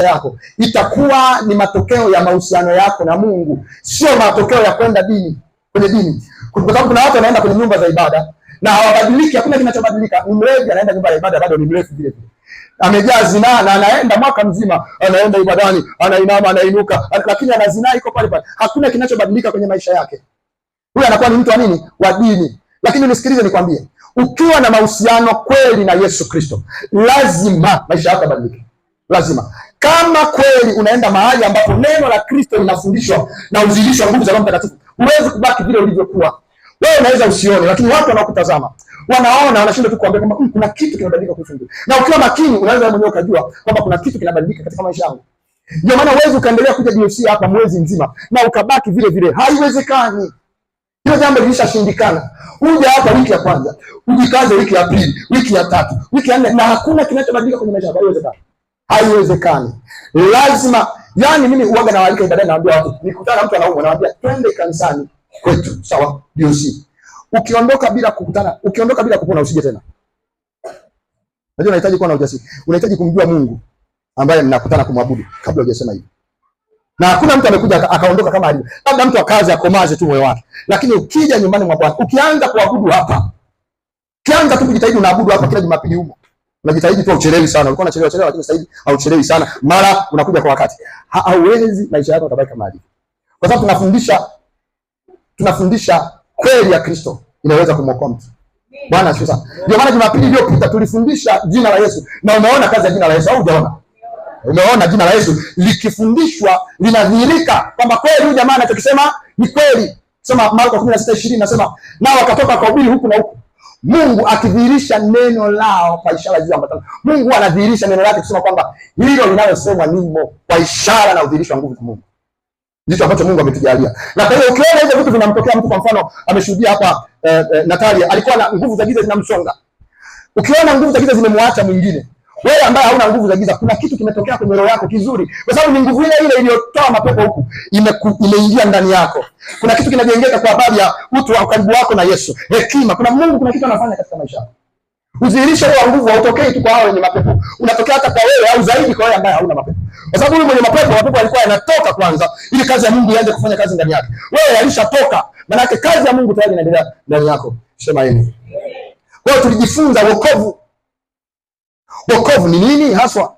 yako itakuwa ni matokeo ya mahusiano yako na Mungu, sio matokeo ya kwenda kwenye dini. Kwa sababu kuna watu wanaenda kwenye nyumba za ibada na hawabadiliki, hakuna kinachobadilika. Ni mlevi anaenda nyumba ya ibada bado ni mlevi vile vile. Amejaa zinaa na anaenda mwaka mzima, anaenda ibadani, anainama, anainuka, lakini ana zinaa iko pale pale. Hakuna kinachobadilika kwenye maisha yake. Huyu anakuwa ni mtu wa nini? Wa dini. Lakini nisikilize nikwambie, ukiwa na mahusiano kweli na Yesu Kristo, lazima maisha yako yabadilike. Lazima. Kama kweli unaenda mahali ambapo neno la Kristo linafundishwa na uzidishwa nguvu za Roho Mtakatifu, huwezi kubaki vile ulivyokuwa. Wewe unaweza usione, lakini watu wanaokutazama wanaona, wanashindwa tu kuambia kwamba kuna kitu kinabadilika kuhusu Mungu. Na ukiwa makini unaweza mwenyewe ukajua kwamba kuna kitu kinabadilika katika maisha yangu. Ndio maana huwezi ukaendelea kuja DFC hapa mwezi mzima na ukabaki vile vile. Haiwezekani. Hilo jambo lilishashindikana. Uje hapa wiki ya kwanza, ujikaze wiki ya pili, wiki ya tatu, wiki ya nne na hakuna kinachobadilika kwenye maisha yako. Haiwezekani. Haiwezekani. Lazima, yani mimi huaga na walika ibada, naambia watu, nikutana na mtu anaumwa naambia twende kanisani kwetu, sawa? DOC. Ukiondoka bila kupona usije tena. Unajua unahitaji kuwa na ujasiri. Unahitaji kumjua Mungu ambaye mnakutana kumwabudu kabla hujasema hivi. Na hakuna mtu amekuja akaondoka kama alivyo. Labda mtu akaze akomaze tu moyo wake. Lakini ukija nyumbani mwa Bwana, ukianza kuabudu hapa, ukianza tu kujitahidi unaabudu hapa kila Jumapili huko, unajitahidi tu uchelewi sana. Ulikuwa unachelewa lakini sasa hivi hauchelewi sana. Mara unakuja kwa wakati. Hauwezi, maisha yako yatabaki kama alivyo. Kwa sababu tunafundisha kweli ya Kristo inaweza kumwokoa mtu. Bwana asifiwe sana. Ndio maana Jumapili iliyopita tulifundisha jina la Yesu, na umeona kazi ya jina la Yesu au hujaona? Umeona jina la Yesu likifundishwa linadhihirika kwamba kweli huyu jamaa anachokisema ni kweli. Sema Marko 16:20 nasema, nao wakatoka kuhubiri huku na huku, Mungu akidhihirisha neno lao kwa ishara zilizoambatana. Mungu anadhihirisha neno lake kusema kwamba hilo linalosemwa nimo kwa ishara na udhihirisho wa nguvu za Mungu. Ndicho ambacho Mungu ametujalia. Na kwa hiyo ukiona hizo vitu vinamtokea mtu, kwa mfano ameshuhudia hapa Natalia alikuwa na nguvu za giza zinamsonga. Ukiona nguvu za giza zimemwacha mwingine, wewe ambaye hauna nguvu za giza, kuna kitu kimetokea kwenye roho yako kizuri, kwa sababu ni nguvu ile ile iliyotoa mapepo huku imeingia ndani yako. Kuna kitu kinajengeka kwa habari ya utu wa karibu wako na Yesu. Hekima, kuna Mungu, kuna kitu anafanya katika maisha yako. Udhihirisho wa nguvu hautokei tu kwa hao wenye mapepo, unatokea hata kwa wewe au zaidi kwa wewe ambaye hauna mapepo. Kwa sababu yule mwenye mapepo yalikuwa yanatoka kwanza ili kazi ya Mungu ianze kufanya kazi ndani yake. Wewe alishatoka, maana yake kazi ya Mungu tayari inaendelea ndani yako. Sema yeye. Kwa hiyo tulijifunza wokovu. Wokovu ni nini haswa?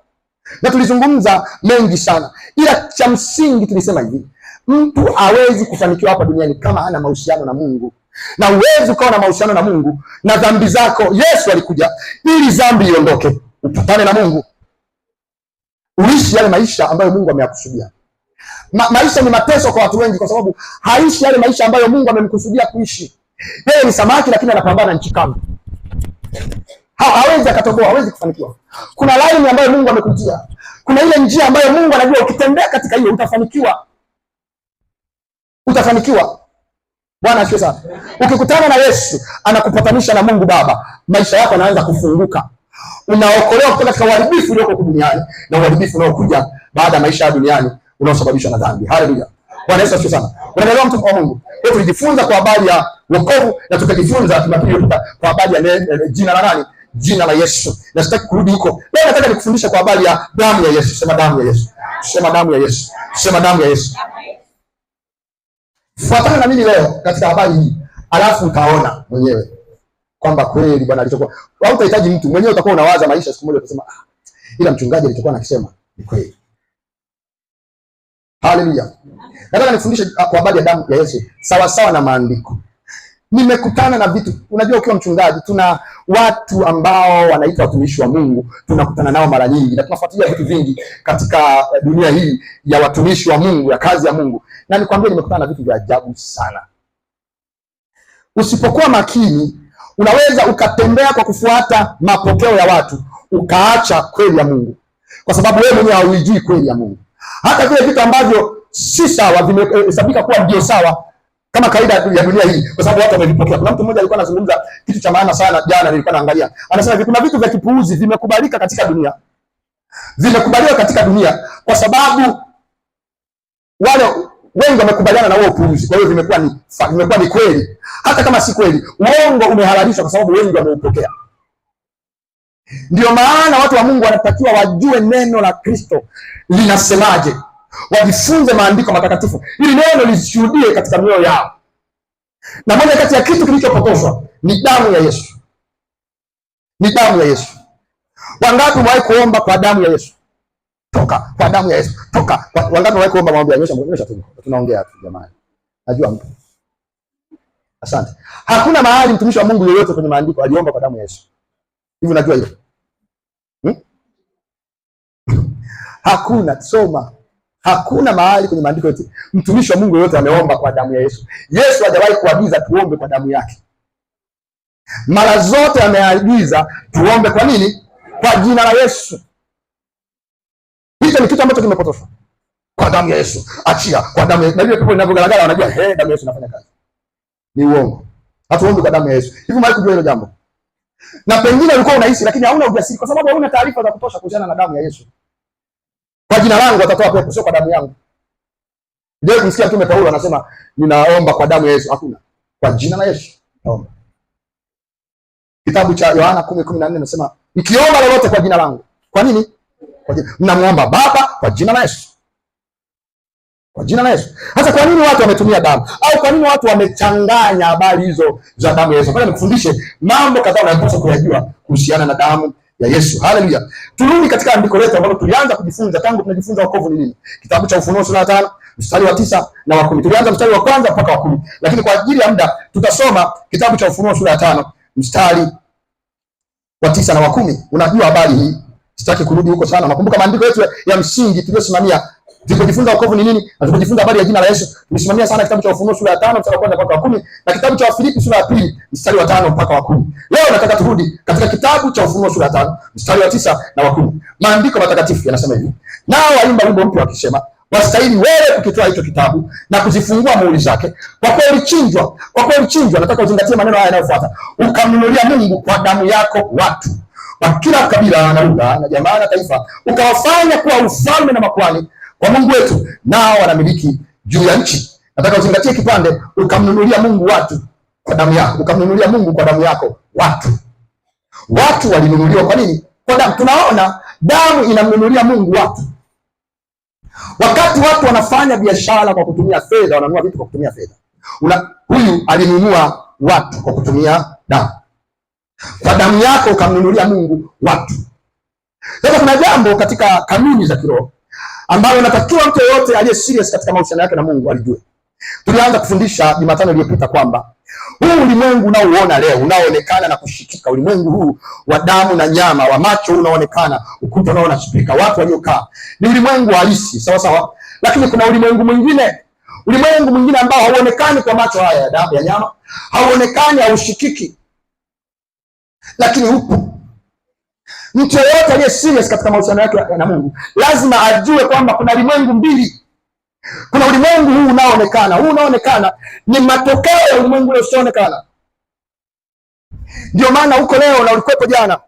Na tulizungumza mengi sana. Ila cha msingi tulisema hivi, mtu hawezi kufanikiwa hapa duniani kama hana mahusiano na Mungu. Na uwezi ukawa na mahusiano na Mungu na dhambi zako. Yesu alikuja ili dhambi iondoke, upatane na Mungu, uishi yale maisha ambayo Mungu ameyakusudia. Maisha ni mateso kwa watu wengi, kwa sababu haishi yale maisha ambayo Mungu amemkusudia kuishi. Yeye ni samaki lakini anapambana nchi kavu. Hawezi akatoboa, hawezi kufanikiwa. Kuna laini ambayo Mungu amekutia. Kuna ile njia ambayo Mungu anajua ukitembea katika hiyo utafanikiwa. Utafanikiwa. Bwana asifiwe sana. Ukikutana na Yesu, anakupatanisha na Mungu Baba, maisha yako yanaanza kufunguka. Unaokolewa kutoka katika uharibifu ulioko duniani na uharibifu unaokuja baada ya maisha ya duniani unaosababishwa na dhambi. Haleluya. Bwana Yesu asifiwe sana. Unaelewa mtu wa Mungu? Kwa tulijifunza kwa habari ya wokovu na tukajifunza kwa habari ya jina la nani? Jina la Yesu. Na sitaki kurudi huko. Leo nataka nikufundisha kwa habari ya damu ya Yesu. Sema damu ya Yesu. Sema damu ya Yesu. Sema damu ya Yesu. Fuatana na mimi leo katika habari hii, alafu utaona mwenyewe kwamba kweli Bwana alichokuwa. Hautahitaji mtu, mwenyewe utakuwa unawaza maisha, siku moja utasema ila mchungaji alichokuwa anakisema ni kweli. Haleluya. Nataka nifundishe kwa habari ya damu ya Yesu sawa sawa na maandiko. Nimekutana na vitu, unajua ukiwa mchungaji tuna watu ambao wanaitwa watumishi wa Mungu, tunakutana nao mara nyingi na tunafuatilia vitu vingi katika dunia hii ya watumishi wa Mungu, ya kazi ya Mungu. Na nikwambie nimekutana na vitu vya ajabu sana. Usipokuwa makini, unaweza ukatembea kwa kufuata mapokeo ya watu, ukaacha kweli ya Mungu. Kwa sababu wewe mwenyewe hauijui kweli ya Mungu. Hata vile vitu ambavyo si sawa vimehesabika kuwa ndio sawa kama kaida ya dunia hii, kwa sababu watu wamevipokea. Kuna mtu mmoja alikuwa anazungumza kitu cha maana sana jana, nilikuwa naangalia. Anasema kuna vitu vya kipuuzi vimekubalika katika dunia. Vimekubaliwa katika dunia kwa sababu wale wengi wamekubaliana na huo upuuzi. Kwa hiyo vimekuwa ni kweli. Hata kama si kweli, uongo umehalalishwa kwa sababu wengi wameupokea. Ndio maana watu wa Mungu wanatakiwa wajue neno la Kristo linasemaje, wajifunze maandiko matakatifu ili neno lishuhudie katika mioyo yao. Na moja kati ya kitu kilichopotoshwa ni damu ya Yesu, ni damu ya Yesu. Wangapi wahi kuomba kwa damu ya Yesu? Toka kwa damu ya Yesu, toka. Wangapi wahi kuomba maombi ya nyosha tu, tunaongea tu jamani, najua mtu. Asante. Hakuna mahali mtumishi wa Mungu yeyote kwenye maandiko aliomba kwa damu ya Yesu. Hivi unajua hilo? Hakuna. Soma. Hakuna mahali kwenye maandiko yote mtumishi wa Mungu yeyote ameomba kwa damu ya Yesu. Yesu hajawahi kuagiza tuombe kwa damu yake. Mara zote ameagiza tuombe kwa nini? Kwa jina la Yesu. Hicho ni kitu ambacho kimepotoshwa. Kwa damu ya Yesu. Achia kwa damu ya Yesu. Na ile pepo inavyogaragara wanajua damu ya Yesu inafanya kazi. Ni uongo. Hatuombi kwa damu ya Yesu. Hivi mali kujua hilo jambo. Na pengine ulikuwa unahisi lakini hauna ujasiri kwa sababu hauna taarifa za kutosha kuhusiana na damu ya Yesu. Kwa jina langu watatoa pepo, sio kwa damu yangu. Ndio kumsikia Mtume Paulo anasema ninaomba kwa damu ya Yesu. Hakuna. Kwa jina la Yesu naomba. Kitabu cha Yohana 10:14 nasema ikiomba lolote kwa jina langu. Kwa nini? Kwa jina. Mnamuomba Baba kwa jina la Yesu. Kwa jina la Yesu. Hata kwa nini watu wametumia damu? Au kwa nini watu wamechanganya habari hizo za damu ya Yesu? Nataka nikufundishe mambo kadhaa unayopaswa kuyajua kuhusiana na damu ya Yesu. Haleluya. Turudi katika andiko letu ambalo tulianza kujifunza tangu tunajifunza wokovu ni nini. Kitabu cha Ufunuo sura ya 5 mstari wa 9 na wa 10. Tulianza mstari wa kwanza mpaka wa 10. Lakini kwa ajili ya muda tutasoma kitabu cha Ufunuo sura ya 5 mstari wa 9 na wa 10. Unajua habari hii. Sitaki kurudi huko sana. Nakumbuka maandiko yetu ya msingi tuliyosimamia. Tulipojifunza wokovu ni nini? Na tulipojifunza habari ya jina la Yesu, tulisimamia sana kitabu cha Ufunuo sura ya 5 mstari wa kwanza mpaka wa 10 na kitabu cha Wafilipi sura ya 2 mstari wa 5 mpaka wa 10. Leo nataka turudi katika kitabu cha Ufunuo sura ya 5 mstari wa 9 na wa 10. Maandiko matakatifu yanasema hivi: nao waimba wimbo mpya wakisema, wastahili wewe kukitoa hicho kitabu na kuzifungua muhuri zake, kwa kweli chinjwa. Kwa kweli chinjwa, nataka uzingatie maneno haya yanayofuata. Ukamnunulia Mungu kwa damu yako watu wa kila kabila na lugha na jamaa na taifa, ukawafanya kuwa ufalme na makuhani kwa Mungu wetu, nao wanamiliki juu ya nchi. Nataka uzingatie kipande, ukamnunulia Mungu watu kwa damu yako. Ukamnunulia Mungu kwa damu yako watu. Watu walinunuliwa kwa nini? Kwa damu. Tunaona damu inamnunulia Mungu watu. Wakati watu wanafanya biashara kwa kutumia fedha, wananunua vitu kwa kutumia fedha. Huyu alinunua watu kwa kutumia damu. Kwa damu yako ukamnunulia Mungu watu. Sasa kuna jambo katika kanuni za kiroho ambalo natakiwa mtu yeyote aliye serious katika mahusiano yake na Mungu alijue. Tulianza kufundisha Jumatano iliyopita kwamba huu ulimwengu unaoona leo, unaoonekana na kushikika, ulimwengu huu wa damu na nyama, wa macho unaoonekana, ukuta unaonashikika, watu waliokaa, ni ulimwengu halisi, sawa sawa. Lakini kuna ulimwengu mwingine ambao hauonekani kwa macho haya ya damu ya nyama, hauonekani, haushikiki, lakini upo. Mtu yeyote aliye serious katika mahusiano yake na Mungu lazima ajue kwamba kuna ulimwengu mbili. Kuna ulimwengu huu unaoonekana. Huu unaoonekana ni matokeo ya ulimwengu ule usioonekana. Ndio maana huko leo na ulikuwepo jana.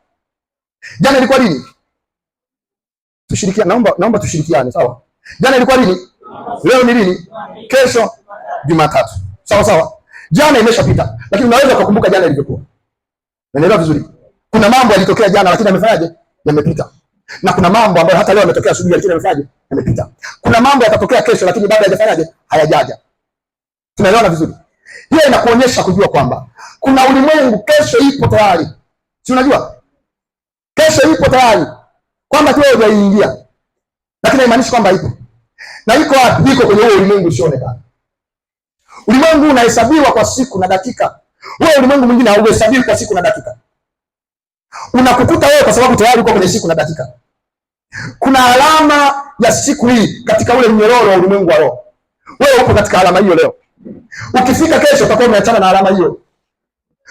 Jana ilikuwa lini? Tushirikiane, naomba tushirikiane, sawa? Jana ilikuwa lini? Leo ni lini? Kesho Jumatatu. Sawa sawa. Jana imeshapita, lakini unaweza kukumbuka jana ilivyokuwa. Unaelewa vizuri? Kuna mambo yalitokea jana lakini yamefanyaje? Yamepita. Na kuna mambo ambayo hata leo yametokea asubuhi lakini yamefanyaje? Yamepita. Kuna mambo yatatokea kesho lakini bado hayajafanyaje? Hayajaja. Tunaelewana vizuri? Hiyo inakuonyesha kujua kwamba kuna ulimwengu kesho ipo tayari. Si unajua? Kesho ipo tayari. Kwamba tu wewe hujaingia. Lakini haimaanishi kwamba ipo. Na iko wapi? Iko kwenye huo ulimwengu usioonekana. Ulimwengu unahesabiwa kwa siku na dakika. Huo ulimwengu mwingine hauhesabiwi kwa siku na dakika. Unakukuta wewe kwa sababu tayari uko kwenye siku na dakika. Kuna alama ya siku hii katika ule mnyororo wa ulimwengu wa roho. Wewe uko katika alama hiyo leo. Ukifika kesho utakuwa umeachana na alama hiyo.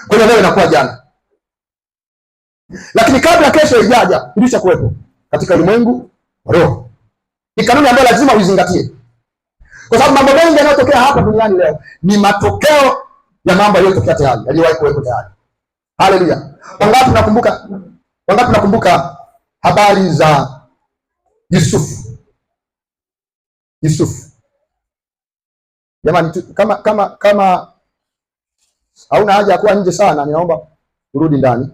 Kwa hiyo leo inakuwa jana. Lakini kabla kesho ijaja, ilisha kuwepo katika ulimwengu wa roho. Ni kanuni ambayo lazima uizingatie. Kwa sababu mambo mengi yanayotokea hapa duniani leo ni matokeo ya mambo yaliyotokea tayari, yaliyowahi kuwepo tayari. Haleluya. Wangapi nakumbuka habari za Yusufu? Jamani, kama hauna haja ya kuwa nje sana, ninaomba urudi ndani.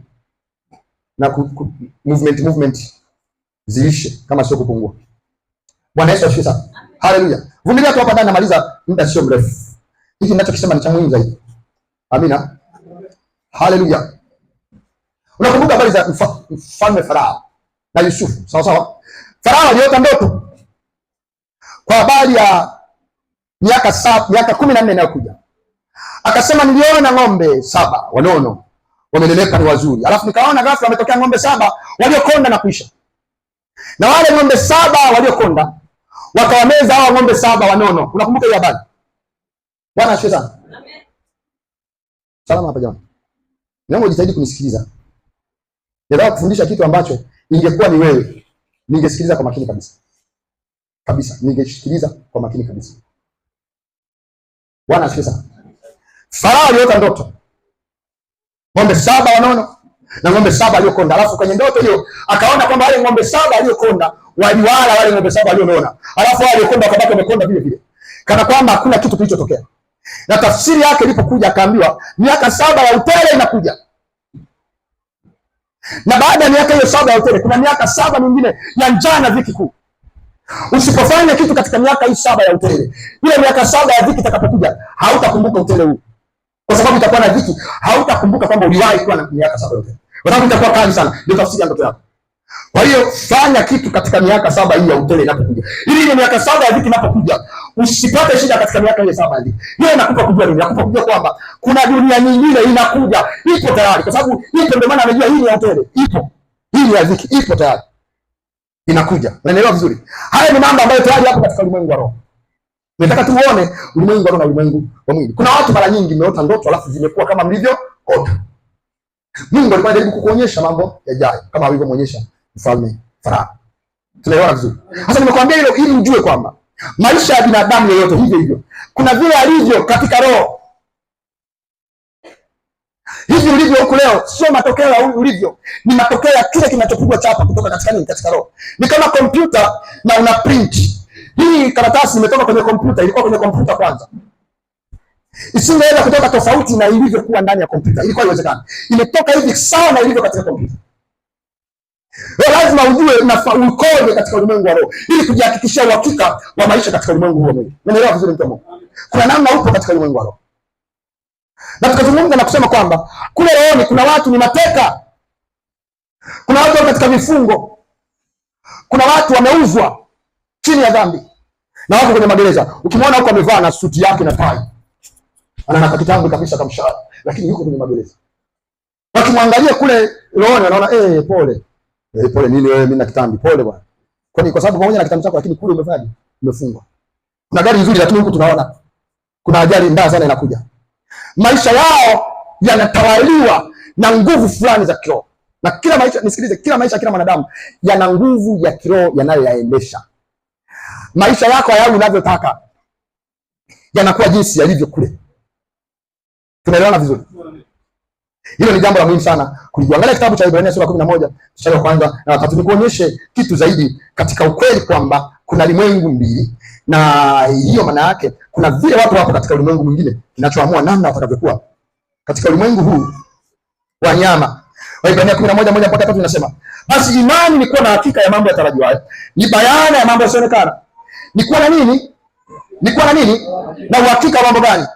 na movement ziishe kama sio kupungua. Bwana Yesu asifiwe sana. Haleluya. Vumilia tu hapa ndani, namaliza muda sio mrefu. Hiki ninachokisema ni cha muhimu zaidi. Amina. Haleluya. Unakumbuka habari za mfalme Farao na Yusufu, sawa sawa? Farao aliota ndoto kwa habari ya miaka 14 inayokuja. Akasema, niliona ng'ombe 7 wanono wamenenepa, ni wazuri. Alafu nikaona ghafla wametokea ng'ombe 7 waliokonda na kuisha. Na wale ng'ombe 7 waliokonda wakawameza hao ng'ombe 7 wanono. Unakumbuka hiyo habari? Bwana asifiwe sana. Amen. Salama hapa jamani. Naomba ujitahidi kunisikiliza. Nataka kufundisha kitu ambacho ingekuwa ni wewe, ningesikiliza kwa makini kabisa. Kabisa, ningesikiliza kwa makini kabisa. Bwana asifiwe sana. Farao aliota ndoto. Ng'ombe 7 wanono na ng'ombe 7 waliokonda. Alafu kwenye ndoto hiyo akaona kwamba wale ng'ombe 7 waliokonda waliwala wale ng'ombe 7 walionona. Alafu wale waliokonda wakabaki wamekonda vile vile. Kana kwamba hakuna kitu kilichotokea. Na tafsiri yake ilipokuja akaambiwa miaka 7 ya utele inakuja. Na baada ya miaka hiyo 7 ya utele kuna miaka 7 mingine ya njaa na dhiki kuu. Usipofanya kitu katika miaka hii 7 ya utele, ile miaka 7 ya dhiki itakapokuja, hautakumbuka utele huu. Kwa sababu itakuwa na dhiki, hautakumbuka kwamba uliwahi kuwa na miaka 7 ya utele. Kwa sababu itakuwa kali sana, ndio tafsiri ya ndoto yako. Kwa hiyo fanya kitu katika miaka 7 hii ya utele inapokuja. Ili ile miaka 7 ya dhiki inapokuja, usipate shida katika miaka ile 7 ya dhiki. Hiyo inakupa kujua nini? Inakupa kujua kwamba kuna dunia nyingine inakuja, ipo tayari. Kwa sababu ipo, ndio maana amejua hii ni ya utele. Ipo. Hii ni ya dhiki, ipo tayari. Inakuja. Unaelewa vizuri? Haya ni mambo ambayo tayari yapo katika ulimwengu wa roho. Nataka tuone ulimwengu wa roho na ulimwengu wa mwili. Kuna watu mara nyingi mmeota ndoto alafu zimekuwa kama mlivyoota. Mungu alikuwa anajaribu kukuonyesha mambo yajayo kama alivyomwonyesha mfalme Farao. Tunaelewana vizuri? Sasa nimekwambia hilo ili ujue kwamba maisha ya binadamu yoyote hivyo hivyo. Kuna vile alivyo katika roho. Hivi ulivyo huku leo sio matokeo ya ulivyo, ni matokeo ya kile kinachopigwa chapa kutoka katika nini? Katika roho. Ni kama kompyuta na una print. Hii karatasi imetoka kwenye kompyuta, ilikuwa kwenye kompyuta kwanza. Isingeweza kutoka tofauti na ilivyokuwa ndani ya kompyuta. Ilikuwa haiwezekani. Imetoka hivi sawa na ilivyo katika kompyuta. Wewe lazima ujue ukoje katika ulimwengu wa roho ili kujihakikishia uhakika wa maisha katika ulimwengu wa mwili. Unaelewa vizuri mtu wa Mungu? Kuna namna upo katika ulimwengu wa roho. Na tukazungumza na kusema kwamba kule rohoni kuna watu ni mateka. Kuna watu katika vifungo. Kuna watu wameuzwa chini ya dhambi. Na wako kwenye magereza. Ukimwona huko amevaa na suti yake na tai, ana kitambi kabisa kamshahara, lakini yuko kwenye magereza. Wakimwangalia kule rohoni wanaona pole. Pole nini wewe, mimi na kitambi. Pole bwana. Kwani kwa sababu pamoja na kitambi chako lakini kule umefanyaje? Umefungwa. Kuna gari nzuri lakini huku tunaona kuna ajali mbaya sana inakuja. Maisha yao yanatawaliwa na nguvu fulani za kiroho. Na kila maisha, nisikilize, kila maisha kila mwanadamu yana nguvu ya kiroho yanayoyaendesha. Maisha yako hayawi unavyotaka. Yanakuwa jinsi yalivyo kule. Tunaelewana vizuri? Hilo ni jambo la muhimu sana kulijua. Angalia kitabu cha Ibrania sura 11 mstari wa kwanza na 3, nikuonyeshe kitu zaidi katika ukweli kwamba kuna ulimwengu mbili. Na hiyo maana yake kuna vile watu wapo katika ulimwengu mwingine kinachoamua namna watakavyokuwa katika ulimwengu huu wa nyama. Ibrania 11:1-3 inasema, basi imani ni kuwa na hakika ya mambo yatarajiwayo, ni bayana ya mambo yasiyoonekana. Ni kuwa na nini? Ni kuwa na nini? Na uhakika wa mambo gani?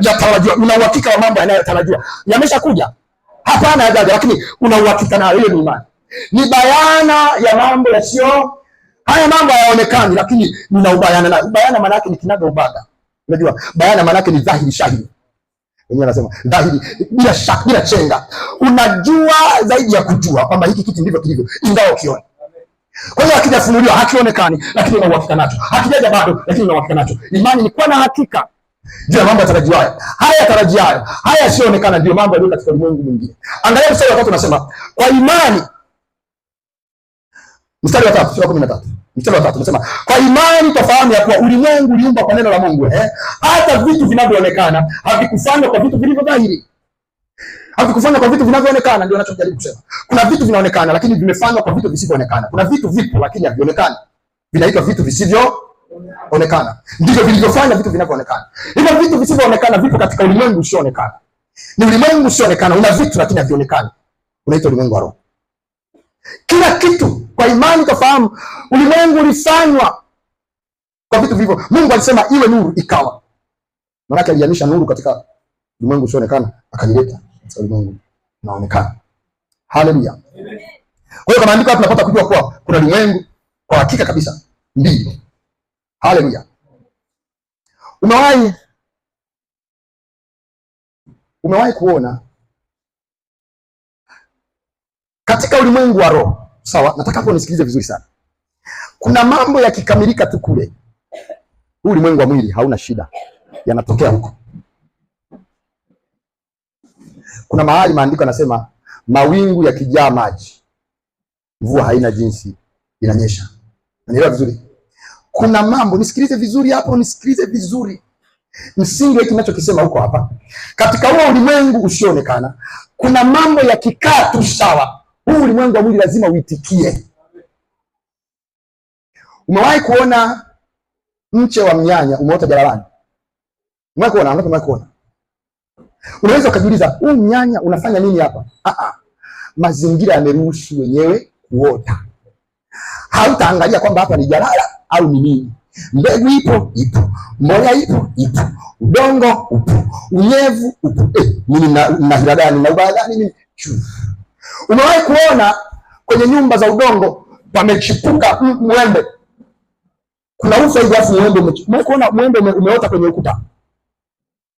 Yatarajiwa. Una uhakika wa mambo yanayotarajiwa. Yameshakuja? Hapana, hajaja, lakini una uhakika nayo. Ile ni imani. Ni bayana ya mambo yasiyo, haya mambo hayaonekani lakini nina ubayana nayo. Bayana maana yake ni kinaga ubaga. Unajua? Bayana maana yake ni dhahiri shahidi. Wenyewe anasema dhahiri bila shaka, bila chenga. Unajua zaidi ya kujua kwamba hiki kitu ndivyo kilivyo ingawa ukiona. Kwa hiyo hakijafunuliwa, hakionekani lakini una uhakika nacho. Hakijaja bado lakini una uhakika nacho. Imani ni kuwa na hakika juu ya mambo yatarajiwayo. Haya yatarajiwayo, haya yasioonekana ndio mambo yaliyo katika ulimwengu mwingine. Angalia mstari wa 3 unasema, kwa imani. Mstari wa 3 sura 13. Mstari wa 3 unasema, kwa imani tufahamu ya kuwa ulimwengu uliumbwa kwa neno la Mungu. Hata vitu vinavyoonekana havikufanywa kwa vitu vilivyo dhahiri. Havikufanywa kwa vitu vinavyoonekana, ndio anachojaribu kusema. Kuna vitu vinaonekana lakini vimefanywa kwa vitu visivyoonekana. Kuna vitu vipo lakini havionekani. Vinaitwa vitu visivyoonekana. Ndivyo vilivyofanya vitu vinavyoonekana. Hivyo vitu visivyoonekana vipo katika ulimwengu usioonekana. Ni ulimwengu usioonekana, una vitu lakini havionekani. Unaitwa ulimwengu wa roho. Kila kitu kwa imani tofahamu ulimwengu ulifanywa kwa vitu vilivyo. Mungu alisema iwe nuru, ikawa. Maana aliamisha nuru katika ulimwengu usioonekana, akaileta katika ulimwengu unaonekana. Haleluya. Kwa hiyo kama andiko tunapata kujua kuwa kuna ulimwengu kwa hakika kabisa mbili. Haleluya. Umewahi kuona katika ulimwengu wa roho, sawa? Nataka hapo nisikilize vizuri sana. Kuna mambo yakikamilika tu kule, huu ulimwengu wa mwili hauna shida, yanatokea huko. Kuna mahali maandiko yanasema mawingu yakijaa maji, mvua haina jinsi inanyesha. Unaelewa vizuri? Kuna mambo, nisikilize vizuri hapo, nisikilize vizuri. Msingi hiki ninachokisema huko hapa. Katika huo ulimwengu usioonekana, kuna mambo yakikaa tu sawa, huu ulimwengu wa mwili lazima uitikie. Umewahi kuona mche wa mnyanya umeota jalalani? Umewahi kuona? Unaweza ukajiuliza, huu mnyanya unafanya nini hapa? Mazingira yameruhusu wenyewe kuota. Hautaangalia kwamba hapa ni jalala au ni nini. Mbegu ipo, mbolea ipo, udongo upo, unyevu upo. Mimi na hila gani na ubaya gani mimi? Umewahi kuona kwenye nyumba za udongo pamechipuka mwembe? Kuna ufa hivi afu mwembe umewahi kuona mwembe umeota kwenye ukuta?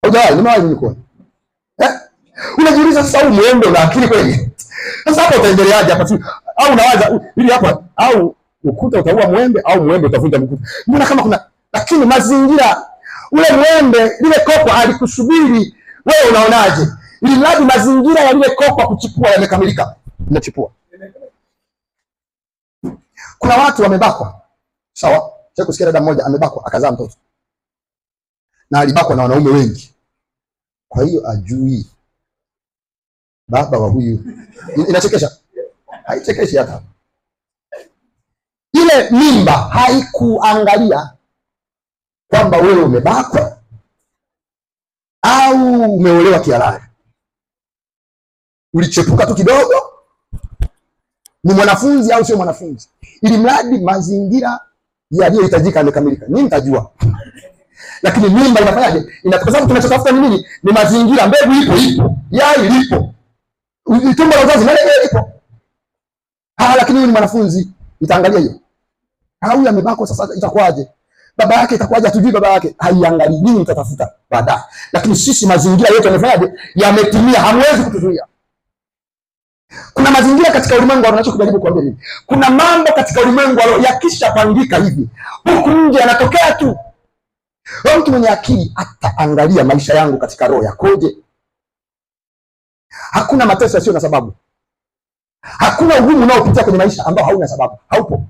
Hujawahi? Nimewahi kuona. Unajiuliza sasa, huu mwembe una akili kweli? Sasa hapo utaendeleaje hapa? Au unawaza ili hapa au ukuta utaua mwembe au mwembe utavunja ukuta? Mbona kama kuna, lakini mazingira, ule mwembe, lile kopo alikusubiri wewe, unaonaje? Ili mradi mazingira ya lile kopo kuchipua yamekamilika, inachipua. Kuna watu wamebakwa, sawa? Sasa kusikia dada mmoja amebakwa akazaa mtoto, na alibakwa na wanaume wengi, kwa hiyo ajui baba wa huyu. Inachekesha? Haichekeshi hata. Ile mimba haikuangalia kwamba wewe umebakwa au umeolewa kihalali. Ulichepuka tu kidogo, ni mwanafunzi au sio mwanafunzi, ili mradi mazingira yaliyohitajika yamekamilika. Mimi nitajua. Lakini mimba inafanyaje? Kwa sababu tunachotafuta ni nini? Ni mazingira. Mbegu ipo, yai lipo, tumbo la uzazi nalo lipo. Lakini huyu ni mwanafunzi, itaangalia hiyo. Huyu amebakwa, sasa itakuwaje? Baba yake itakuwaje? Hatujui baba yake. Haiangalii nini, mtatafuta baadaye. Lakini sisi mazingira yetu yamefanyaje? Yametimia, hamwezi kutuzuia. Kuna mazingira katika ulimwengu wanachokujaribu kuambia nini? Kuna mambo katika ulimwengu yakishapangika hivi, huku nje yanatokea tu. Wewe mtu mwenye akili ataangalia maisha yangu katika roho yakoje. Hakuna mateso yasiyo na sababu. Hakuna ugumu unaopitia kwenye maisha ambao hauna sababu. Haupo.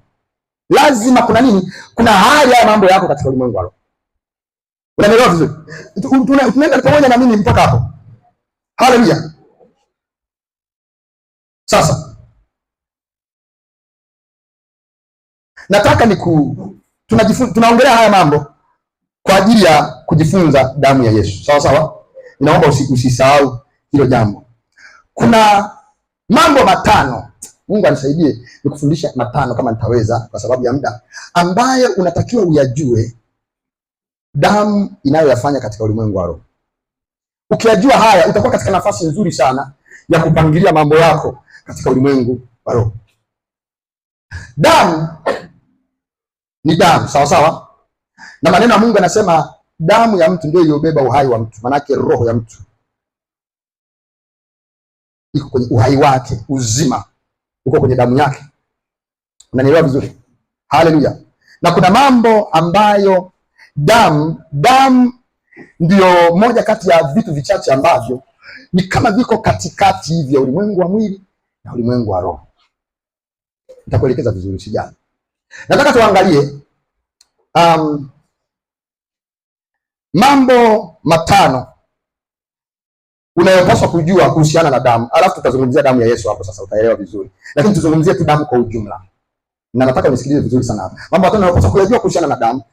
Lazima kuna nini? Kuna hali ya mambo yako katika ulimwengu wa roho. Unaelewa vizuri? Tunaenda pamoja na mimi mpaka hapo. Haleluya. Sasa nataka tunaongelea haya mambo kwa ajili ya kujifunza damu ya Yesu. Sawa sawa? Ninaomba usisahau hilo jambo. Kuna mambo matano, Mungu anisaidie nikufundisha matano kama nitaweza kwa sababu ya muda, ambayo unatakiwa uyajue damu inayoyafanya katika ulimwengu wa roho. Ukiyajua haya utakuwa katika nafasi nzuri sana ya kupangilia mambo yako katika ulimwengu wa roho. Damu ni damu, sawa sawa? Na maneno ya Mungu yanasema damu ya mtu ndio iliyobeba uhai wa mtu. Manake roho ya mtu iko kwenye uhai wake, uzima uko kwenye damu yake. Unanielewa vizuri? Haleluya. Na kuna mambo ambayo damu ndio moja kati ya vitu vichache ambavyo ni kama viko katikati hivi ya ulimwengu wa mwili na ulimwengu wa roho. Nitakuelekeza vizuri sijana. Nataka tuangalie mambo matano unayopaswa kujua kuhusiana na damu. Alafu tutazungumzia damu ya Yesu hapo sasa, utaelewa vizuri. Lakini tuzungumzie tu damu kwa ujumla. Na nataka unisikilize vizuri sana hapa. Mambo matano unayopaswa kujua kuhusiana na damu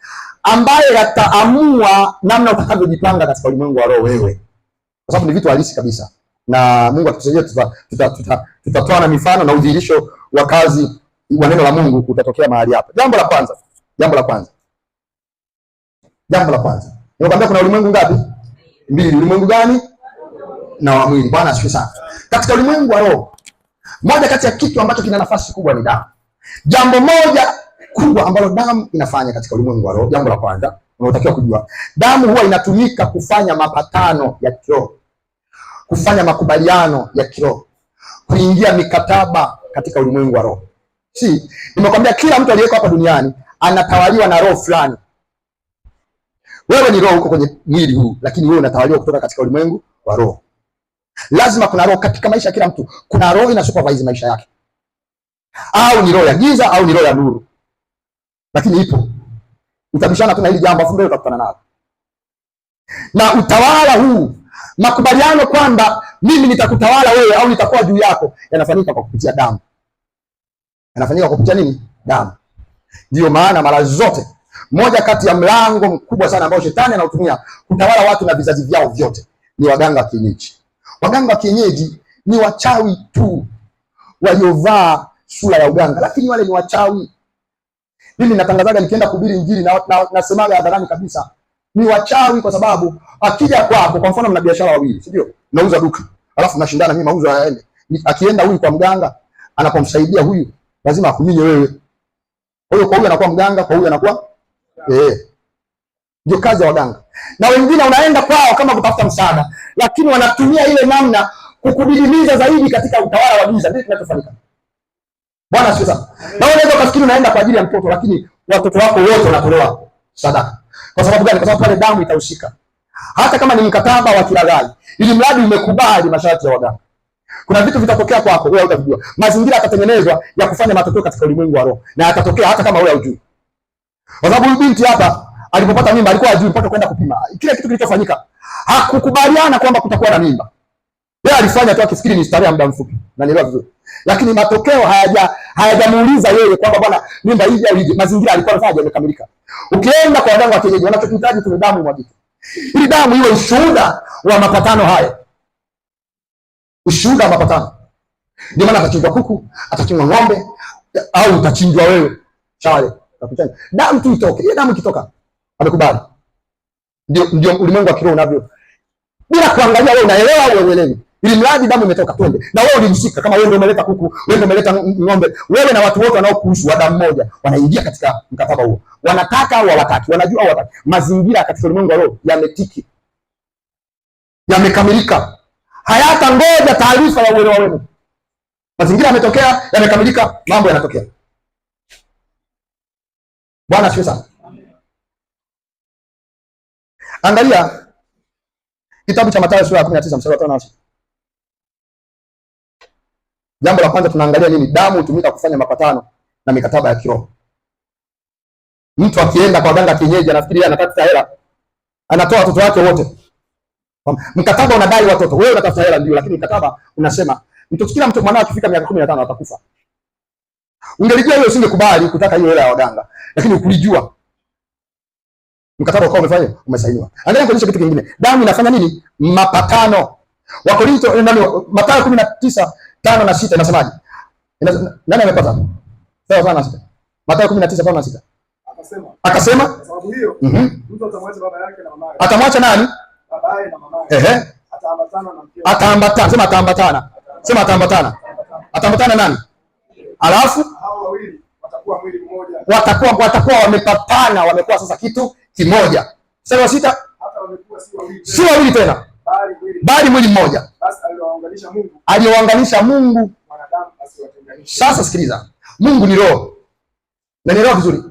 ambayo yataamua namna utakavyojipanga katika ulimwengu wa roho wewe. Kwa sababu ni vitu halisi kabisa. Na Mungu atusaidie tutatoa na mifano na udhihirisho wa kazi wa neno la Mungu utatokea mahali hapa. Jambo la kwanza. Nimekwambia kuna ulimwengu ngapi? Mbili. Ulimwengu gani? Na wa mwili. Bwana asifiwe sana. Katika ulimwengu wa roho, moja kati ya kitu ambacho kina nafasi kubwa ni damu. Jambo moja kubwa ambalo damu inafanya katika ulimwengu wa roho, jambo la kwanza unatakiwa kujua, damu huwa inatumika kufanya mapatano ya kiroho, kufanya makubaliano ya kiroho, kuingia mikataba katika ulimwengu wa roho. Nimekwambia kila mtu aliyeko hapa duniani anatawaliwa na roho fulani. Wewe ni roho, uko kwenye mwili huu, lakini wewe unatawaliwa kutoka katika ulimwengu wa roho. Lazima kuna roho katika maisha ya kila mtu. Kuna roho ina supervise maisha yake, au ni roho ya giza au ni roho ya nuru, lakini ipo. Utabishana tu na hili jambo, afu mbele utakutana nalo. Na utawala huu, makubaliano kwamba mimi nitakutawala wewe au nitakuwa juu yako, yanafanyika kwa kupitia damu. Yanafanyika kwa kupitia nini? Damu. Ndio maana mara zote, moja kati ya mlango mkubwa sana ambao shetani anautumia kutawala watu na vizazi vyao vyote ni waganga wa kienyeji. Waganga wa kienyeji ni wachawi tu waliovaa sura ya uganga, lakini wale ni wachawi. Mimi natangazaga nikienda kuhubiri Injili na nasemaga hadharani kabisa, ni wachawi, kwa sababu akija kwako, kwa mfano mna biashara wawili, si ndio? Nauza duka, alafu mnashindana, mimi mauzo yaende. Akienda huyu kwa mganga, anapomsaidia huyu lazima akuminye wewe. Kwa hiyo kwa huyu anakuwa mganga, kwa huyu anakuwa ndio kazi ya waganga. Na wengine unaenda kwao kama kutafuta msaada, lakini wanatumia ile namna kukudidimiza zaidi katika utawala wa giza. Ndio kinachofanyika. Bwana asifiwe sana. Na wewe unaweza kufikiri unaenda kwa ajili ya mtoto, lakini watoto wako wote wanatolewa sadaka. Kwa sababu gani? Kwa sababu pale damu itahusika. Hata kama ni mkataba wa kilaghai, ili mradi umekubali masharti ya waganga, kuna vitu vitatokea kwako wewe hutavijua. Mazingira yatatengenezwa ya kufanya matokeo katika ulimwengu wa roho, na yatatokea hata kama wewe hujui. Kwa sababu huyu binti hapa alipopata mimba alikuwa hajui mpaka kwenda kupima. Kile kitu kilichofanyika, hakukubaliana kwamba kutakuwa na mimba. Yeye alifanya tu akifikiri ni starehe ya muda mfupi. Na nielewa vizuri. Lakini matokeo hayajamuuliza yeye kwamba bwana mimba hii au hije. Mazingira alikuwa anafanya yamekamilika. Ukienda kwa waganga wa kienyeji, wanachokihitaji tu damu mwagike. Ili damu iwe ushuhuda wa mapatano haya. Ushuhuda wa mapatano. Ndio maana atachinjwa kuku, atachinjwa ng'ombe, au utachinjwa wewe. Chale. Damu tu itoke. Ile damu ikitoka, amekubali. Ndio ulimwengu wa kiroho unavyo. Bila kuangalia wewe unaelewa au uelewi. Ili mradi damu imetoka, twende. Na wewe ulimshika, kama wewe ndio umeleta kuku, wewe ndio umeleta ng'ombe. Wewe na watu wote wanaokuhusu wa damu moja wanaingia katika mkataba huo. Wanataka au hawataki, wanajua au hawataki. Mazingira katika ulimwengu wa roho yametiki. Yamekamilika. Hayata ngoja taarifa ya uelewa wenu. Mazingira yametokea, yamekamilika, mambo yanatokea. Bwana asifiwe sana. Angalia kitabu cha Mathayo sura ya 19 mstari wa 5. Jambo la kwanza tunaangalia nini? Damu hutumika kufanya mapatano na mikataba ya kiroho. Mtu akienda kwa waganga kienyeji anafikiri yeye anatafuta hela, anatoa watoto wake wote. Mkataba unadai watoto, wewe unatafuta hela ndio, lakini mkataba unasema kila mtu mwanao akifika miaka 15 atakufa. Ungelijua hiyo usingekubali kutaka hiyo hela ya waganga, lakini ukulijua. Mkataba ukao umefanya, umesainiwa. Angalia kuonyesha kitu kingine. Damu inafanya nini? Mapatano. Wakorintho Mathayo 19:5 na 6 inasemaje? Nani amepata? Sawa sana 6. Mathayo 19:5 na 6. Akasema kwa sababu hiyo mtu atamwacha baba yake na mama yake. Atamwacha nani? Baba yake na mama yake. Ataambatana na mkewe. Ataambatana, sema ataambatana. Sema ataambatana. Ataambatana nani? Alafu hao wawili watakuwa mwili mmoja. Watakuwa wamepatana, wamekuwa sasa kitu kimoja. Sura 6 hata wamekuwa si wawili tena, bali mwili mmoja. Basi aliowaunganisha Mungu wanadamu asiwatenganishe. Sasa sikiliza, Mungu ni roho. Na ni roho vizuri.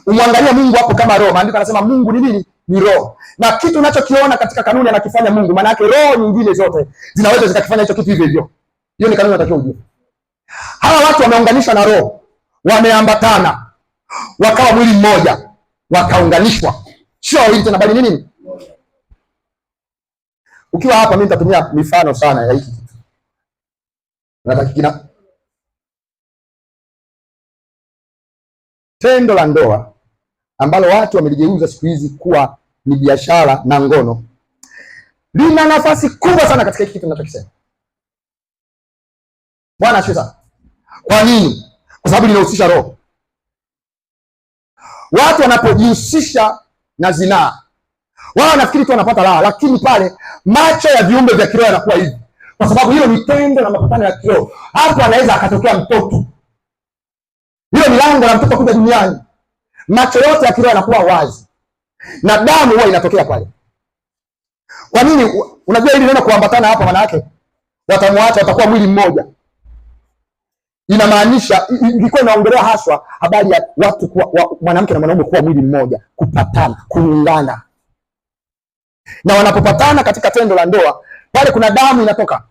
Umwangalia Mungu hapo kama roho. Maandiko yanasema Mungu ni nini? Ni roho. Na kitu unachokiona katika kanuni anakifanya Mungu, maana yake roho nyingine zote zinaweza zikakifanya hicho kitu hivyo hivyo. Hiyo ni kanuni unatakiwa ujue. Hawa watu wameunganishwa na roho, wameambatana, wakawa mwili mmoja, wakaunganishwa. Sio wawili tena, bali nini? Ukiwa hapa mimi nitatumia mifano sana ya hiki kitu. Nataka tendo la ndoa ambalo watu wameligeuza siku hizi kuwa ni biashara na ngono lina nafasi kubwa sana katika hiki kitu ninachokisema. Bwana asifiwe sana. Kwa nini? kwa sababu linahusisha roho. Watu wanapojihusisha na zinaa, wao wanafikiri tu wanapata raha, lakini pale macho ya viumbe vya kiroho yanakuwa hivi, kwa sababu hilo ni tendo na mapatano ya kiroho. Hapo anaweza akatokea mtoto, hilo ni lango la mtoto kuja duniani. Macho yote ya kiroho yanakuwa wazi na damu huwa inatokea pale. Kwa nini? Unajua hili neno kuambatana hapa maana yake watamwacha, watakuwa mwili mmoja. Inamaanisha, ilikuwa inaongelea haswa habari ya watu kuwa, mwanamke na mwanaume kuwa mwili mmoja, kupatana, kuungana. Na wanapopatana katika tendo la ndoa, pale kuna damu inatoka,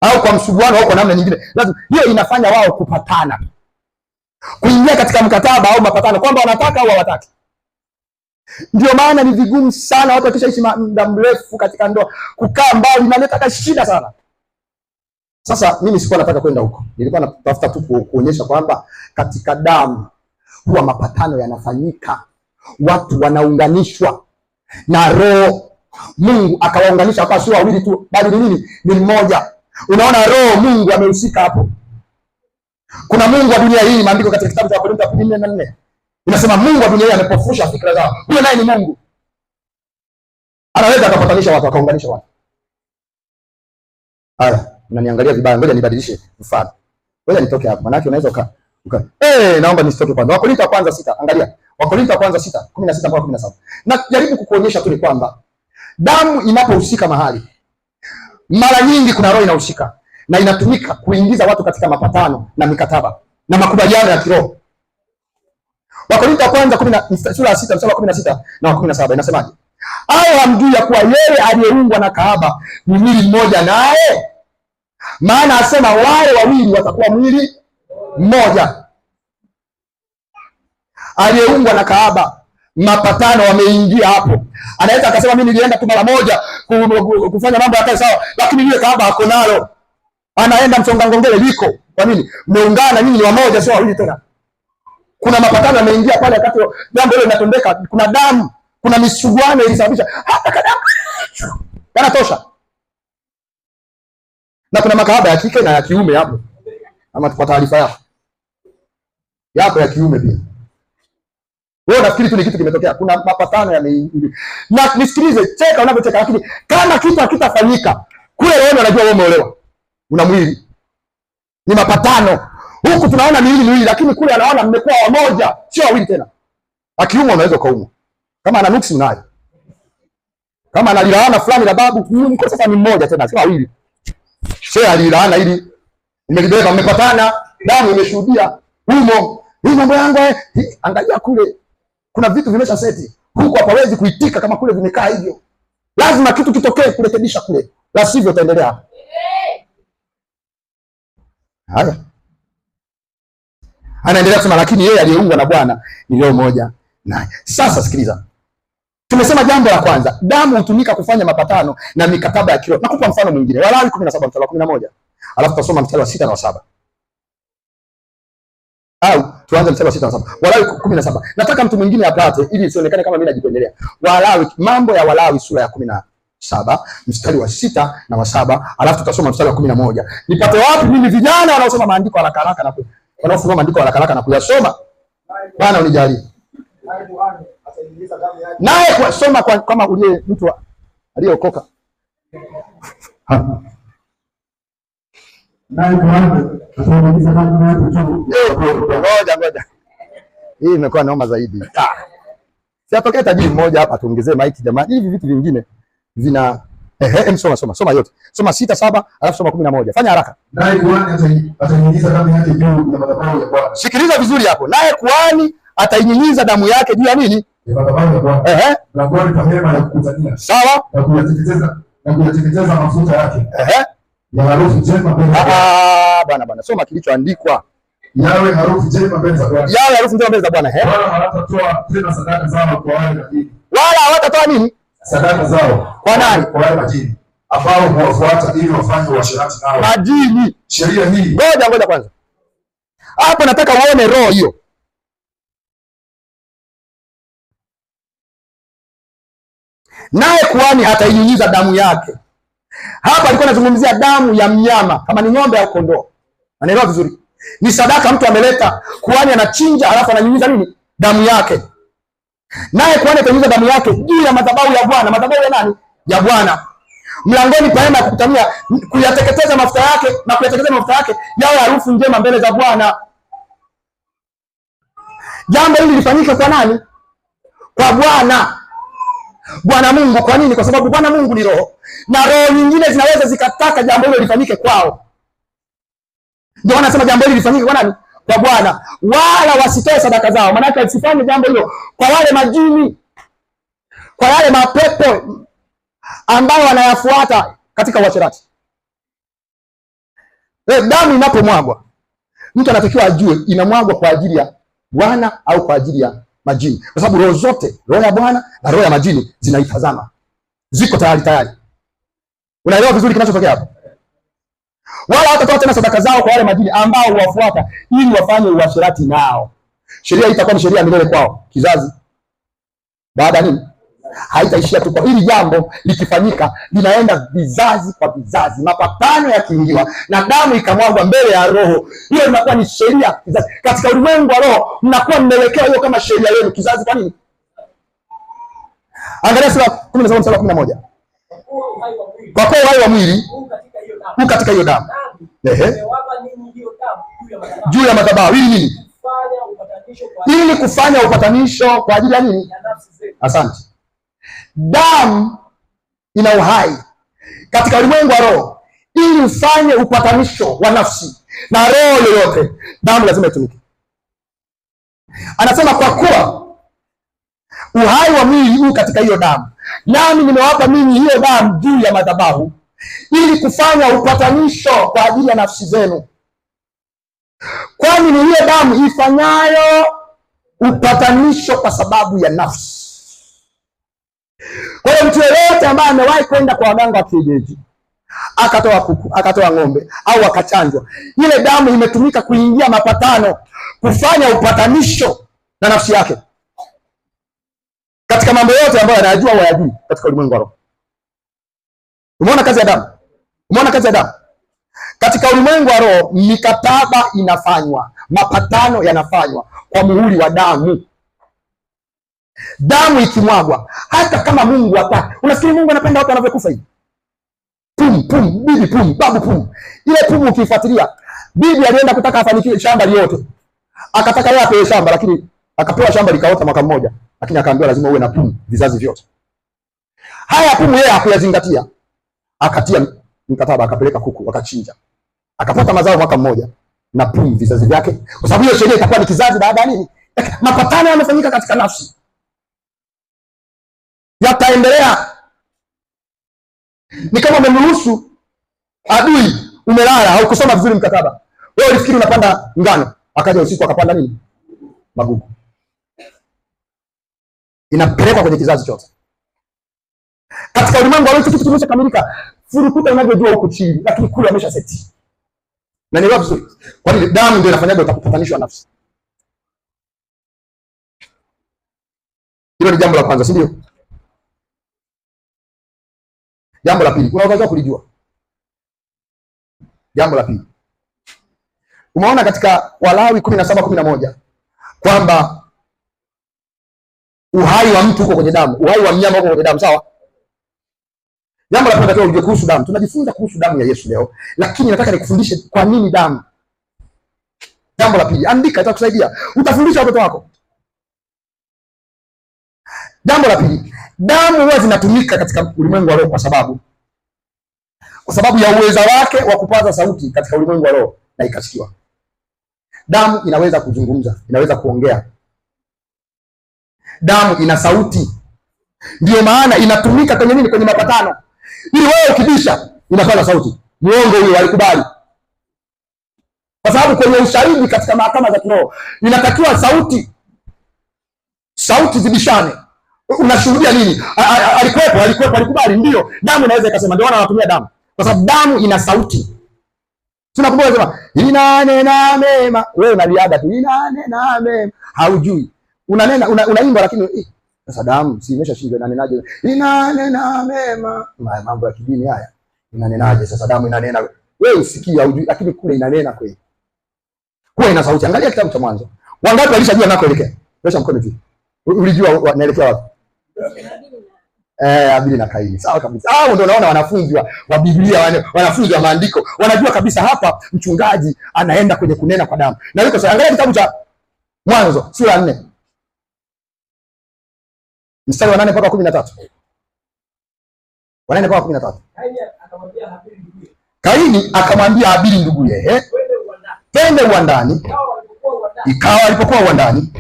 au kwa msuguano au kwa namna nyingine, lazima hiyo inafanya wao kupatana, kuingia katika mkataba au mapatano kwamba wanataka au hawataki. Ndio maana ni vigumu sana watu wakishaishi muda mrefu katika ndoa kukaa mbali, inaleta shida sana. Sasa mimi sikuwa nataka kwenda huko, nilikuwa natafuta tu kuonyesha kwamba katika damu huwa mapatano yanafanyika, watu wanaunganishwa na roho. Mungu akawaunganisha kwa sio wawili tu, bali ni nini? Ni mmoja. Unaona, roho Mungu amehusika hapo. Kuna Mungu wa dunia hii, maandiko katika kitabu cha Wakorintho 14:4 inasema Mungu wa dunia hii amepofusha fikra zao. Huyo naye ni Mungu, anaweza akapatanisha watu, akaunganisha watu. Haya, unaniangalia vibaya, ngoja nibadilishe mfano. Ngoja nitoke hapo, maana unaweza naomba nisitoke kwanza. Wakorintho wa kwanza 6, angalia. Wakorintho wa kwanza 6:16 mpaka 17. Na jaribu kukuonyesha tu ni kwamba damu inapohusika mahali, mara nyingi kuna roho inahusika na inatumika kuingiza watu katika mapatano na mikataba na makubaliano ya kiroho. Wakorintho wa kwanza sura ya 6 mstari wa 16 na wa 17 inasemaje? Au hamjui ya kuwa yeye aliyeungwa na kahaba ni mwili mmoja naye? Maana asema wale wawili watakuwa mwili mmoja. Aliyeungwa na kahaba, mapatano wameingia hapo. Anaweza akasema mimi nilienda tu mara moja kufanya mambo yakae sawa, lakini yule kahaba hako nalo, anaenda msonga ngongele liko. Kwa nini? Mmeungana, nyinyi ni wamoja, sio wawili tena. Kuna mapatano yameingia pale, wakati jambo hilo linatendeka, kuna damu, kuna misuguano ilisababisha hata kadamu yanatosha. Na kuna makahaba ya kike na ya kiume hapo, ama kwa taarifa yako ya kiume pia. Wewe unafikiri tu ni kitu kimetokea, kuna mapatano yameingia. Na nisikilize, cheka unapocheka, lakini kama kitu hakitafanyika kule, wewe unajua wewe umeolewa, una mwili, ni mapatano. Huku tunaona miwili, lakini kule anaona mmekuwa wamoja, sio wawili tena. Akiumwa unaweza kaumwa, kama ana nuksi unayo, kama analilaana fulani la babu, mko sasa ni mmoja tena, sio wawili. Sio alilaana ili umelibeba, mmepatana, damu imeshuhudia humo. Hii mambo yangu angalia kule kuna vitu vimesha seti, huku hapawezi kuitika kama kule vimekaa hivyo. Lazima kitu kitokee kurekebisha kule, la sivyo utaendelea hapa. Haya, anaendelea kusema lakini yeye aliyeungwa na Bwana ni roho moja naye. Sasa sikiliza, tumesema jambo la kwanza, damu hutumika kufanya mapatano na mikataba ya kiroho. Nakupa mfano mwingine, Walawi 17 mstari wa 11, alafu tutasoma mstari wa 6 na wa 7. Au tuanze mstari wa 6 na 7. Walawi 17. Nataka mtu mwingine apate ili isionekane kama mimi najipendelea. Walawi, mambo ya Walawi sura ya 17 mstari wa 6 na wa 7, alafu tutasoma mstari wa 11. Nipate wapi mimi vijana wanaosoma maandiko haraka haraka na wanaosoma maandiko haraka haraka na kuyasoma? Bwana unijalie. Naye kwa soma kama uliye mtu aliyeokoka. Ngoja. Hii imekuwa naoma zaidi. Siatokea tajiri mmoja hapa tuongezee maiki jamani. Hivi vitu vingine vina soma yote. Soma 6, 7, alafu soma 11. Fanya haraka. Naye kuhani atainyunyiza damu yake juu ya madhabahu ya Bwana. Sikiliza vizuri hapo. Naye kuhani atainyunyiza damu yake juu ya nini? Ya madhabahu ya Bwana. Na Bwana kamema ya kukutania. Sawa? Na kuyateketeza mafuta yake. Ya harufu njema mbele za Bwana. Bwana, soma kilichoandikwa. Yawe harufu njema mbele za Bwana. Yawe harufu njema mbele za Bwana. Wala hawatatoa tena sadaka zao kwa wale majini. Wala hawatatoa nini? Sadaka zao. Kwa nani? Kwa wale majini ambao huwafuata ili wafanye uasherati nao. Majini. Sheria hii. Ngoja kwanza. Hapo nataka uone roho hiyo. Naye kuhani atainyunyiza damu yake. Hapa alikuwa anazungumzia damu ya mnyama, kama ni ng'ombe au kondoo. Anaelewa vizuri. Ni sadaka mtu ameleta, kuhani anachinja, alafu ananyunyiza nini? Damu yake. Naye kuhani atanyunyiza damu yake juu ya madhabahu ya Bwana. Madhabahu ya nani? Ya Bwana. Mlangoni pa hema ya kukutania, kuyateketeza mafuta yake na kuyateketeza mafuta yake yawe harufu njema mbele za Bwana. Jambo hili lifanyike kwa nani? Kwa Bwana. Bwana Mungu. Kwa nini? Kwa sababu Bwana Mungu ni roho, na roho nyingine zinaweza zikataka jambo hilo lifanyike kwao. Ndio wanasema jambo hili lifanyike kwa nani? Kwa Bwana. Wala wasitoe sadaka zao. Maana yake wasifanye jambo hilo kwa wale majini, kwa yale mapepo ambao wanayafuata katika uasherati. Damu inapomwagwa, mtu anatakiwa ajue inamwagwa kwa ajili ya Bwana au kwa ajili ya majini, kwa sababu roho zote, roho ya Bwana na roho ya majini zinaitazama, ziko tayari. Unaelewa vizuri kinachotokea hapo? Wala hatatoa tena sadaka zao kwa wale majini ambao huwafuata ili wafanye uasherati nao. Sheria hii itakuwa ni sheria milele kwao, kizazi baada nini? Haitaishia tu kwa hili jambo, likifanyika linaenda vizazi kwa vizazi. Mapatano yakiingiwa na damu ikamwagwa mbele ya roho, hiyo inakuwa ni sheria kizazi. Katika ulimwengu wa roho mnakuwa mmelekewa hiyo kama sheria yenu kizazi. Kwa nini? Angalia sura 10 mstari wa 11. Kwa kuwa uhai wa mwili u katika hiyo damu. Juu ya madhabahu. Ili nini? Ili kufanya upatanisho kwa ajili ya nini? Asante. Damu ina uhai katika ulimwengu wa roho, ili ufanye upatanisho wa nafsi na roho yoyote, damu lazima itumike. Anasema kwa kuwa uhai wa mwili huu katika hiyo damu, nami nimewapa ninyi hiyo damu juu ya madhabahu, ili kufanya upatanisho kwa ajili ya nafsi zenu. Kwani ni hiyo damu ifanyayo upatanisho kwa sababu ya nafsi. Kwa hiyo mtu yeyote ambaye amewahi kwenda kwa waganga wa kienyeji, akatoa kuku, akatoa ng'ombe au akachanjwa, ile damu imetumika kuingia mapatano, kufanya upatanisho na nafsi yake katika mambo yote ambayo anayajua au hayajui katika ulimwengu wa roho. Umeona kazi ya damu? Umeona kazi ya damu? Katika ulimwengu wa roho mikataba inafanywa, mapatano yanafanywa kwa muhuri wa damu. Damu ikimwagwa, hata kama Mungu hataki. Unafikiri Mungu anapenda watu wanavyokufa hivi? Pum, bibi pum, babu pum. Ile pum ukifuatilia, bibi alienda kutaka afanikiwe shamba lote. Akataka yeye apewe shamba, lakini akapewa shamba likaota mwaka mmoja, lakini akaambiwa lazima uwe na pum vizazi vyote. Haya pum yeye hakuyazingatia. Akatia mkataba, akapeleka kuku, akachinja. Akapata mazao mwaka mmoja na pum vizazi vyake, kwa sababu hiyo sheria itakuwa ni kizazi baada ya nini? Mapatano yamefanyika katika nafsi, yataendelea. Ni kama umemruhusu adui, umelala, haukusoma vizuri mkataba. Wewe ulifikiri unapanda ngano, akaja usiku akapanda nini? Magugu. Inapelekwa kwenye kizazi chote. Katika ulimwengu wa kitu kimeshakamilika. Furukuta unavyojua huko chini, lakini kule amesha seti. Na ni wapi vizuri? Kwa nini? Damu ndio inafanyaga utakupatanishwa nafsi. Hilo ni jambo la kwanza, si ndio? Jambo la pili, unaweza kulijua. Jambo la pili, umeona katika Walawi 17:11 kwamba uhai wa mtu uko kwenye damu, uhai wa mnyama uko kwenye damu, sawa? Jambo la pili ujue kuhusu damu. Tunajifunza kuhusu damu ya Yesu leo, lakini nataka nikufundishe kwa nini damu. Jambo la pili, andika, itakusaidia. Utafundisha watoto wako. Jambo la pili, damu huwa zinatumika katika ulimwengu wa roho kwa sababu ya uwezo wake wa kupaza sauti katika ulimwengu wa roho na ikasikiwa. Damu inaweza kuzungumza, inaweza kuongea. Damu ina sauti. Ndio maana inatumika kwenye nini? Kwenye mapatano. Ili wewe ukibisha inapata sauti. Muongo huyo alikubali. Kwa sababu kwenye ushahidi katika mahakama za kiroho inatakiwa sauti zibishane. Unashuhudia nini? Alikuwepo, alikubali, ndio. Damu inaweza ikasema, ndio wanatumia damu. Kwa sababu damu ina sauti. Tunakumbuka sema, inanena mema. Wewe unaliaga tu, inanena mema. Haujui. Unanena, unaimba lakini sasa damu si imeshashindwa, inanenaje? Inanena mema. Mambo ya kidini haya. Inanenaje sasa damu inanena? Wewe usikia, haujui, lakini kule inanena kweli. kuwa ina sauti. Angalia kitabu cha Mwanzo. Wangapi walishajua nakoelekea? Nyosha mkono hivi. Ulijua naelekea wapi? Habili na Kaini. Sawa kabisa. Ndio unaona wanafunzi wa Biblia, wanafunzi wa maandiko wanajua kabisa hapa mchungaji anaenda kwenye kunena kwa damu. Na yuko sasa, angalia kitabu cha Mwanzo sura 4. Mstari wa 8 mpaka 13. Wa 8 mpaka 13. Kaini akamwambia Habili nduguye, twende uwandani. Ikawa alipokuwa uwandani,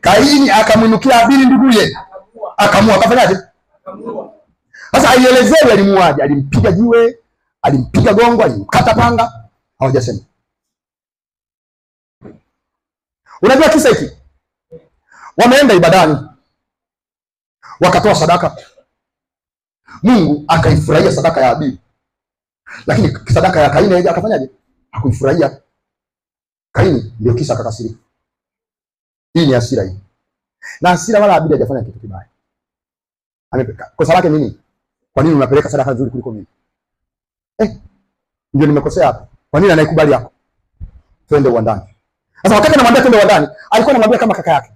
Kaini akamwinukia Habili nduguye, akamua. Akafanyaje? Sasa haielezewi alimuaje. Alimpiga jiwe, alimpiga gongo, alimkata panga, hawajasema. Unajua kisa hiki? Wameenda ibadani, wakatoa sadaka. Mungu akaifurahia sadaka ya Habili, lakini sadaka ya Kaini yeye akafanyaje? Hakuifurahia. Kaini ndio kisa akakasirika. Hii ni hasira hii. Na hasira wala Habili hajafanya kitu kibaya. Kosa lake nini? Kwa nini unapeleka sadaka nzuri kuliko mimi? Ndio nimekosea hapa. Kwa nini anaikubali yako? Twende uwandani. Sasa wakati anamwambia twende uwandani, alikuwa anamwambia kama kaka yake.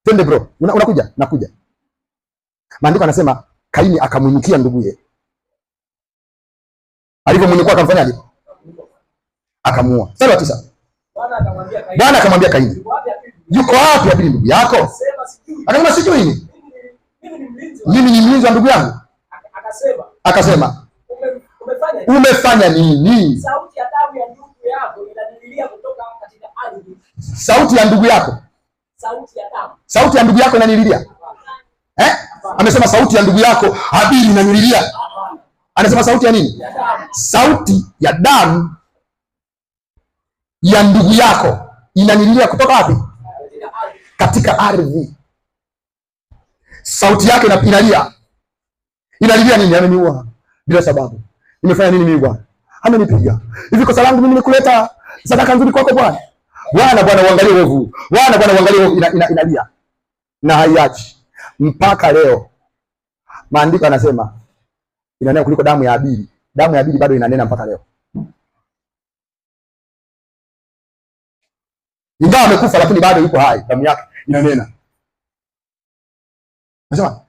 Twende bro, unakuja? Nakuja. Maandiko anasema Kaini akamwinukia nduguye. Alipomwinukia akamfanyaje? Akamuua. Sura ya 9. Bwana akamwambia Kaini, yuko wapi Habili ndugu yako? Akasema sijui nini. Mimi ni mlinzi wa ndugu yangu. Akasema umefanya nini? Sauti ya damu ya ndugu yako inanililia kutoka katika ardhi. Sauti ya ndugu yako? Sauti ya damu. Sauti ya ndugu yako inanililia? Amesema sauti ya ndugu yako Habili inanililia. Anasema sauti ya nini? Sauti ya damu ya ndugu yako inanililia kutoka wapi? Katika ardhi. Sauti yake inalia. Inalilia nini? Ameniua bila sababu. Nimefanya nini mimi Bwana? Amenipiga. Hivi kosa langu mimi nikuleta sadaka nzuri kwako Bwana? Bwana uangalie uovu. Bwana uangalie uovu. Inalia. Na haiachi mpaka leo. Maandiko yanasema inanena kuliko damu ya Habili. Damu ya Habili bado inanena mpaka leo. Ingawa amekufa lakini bado yuko hai, damu yake inanena. Nasema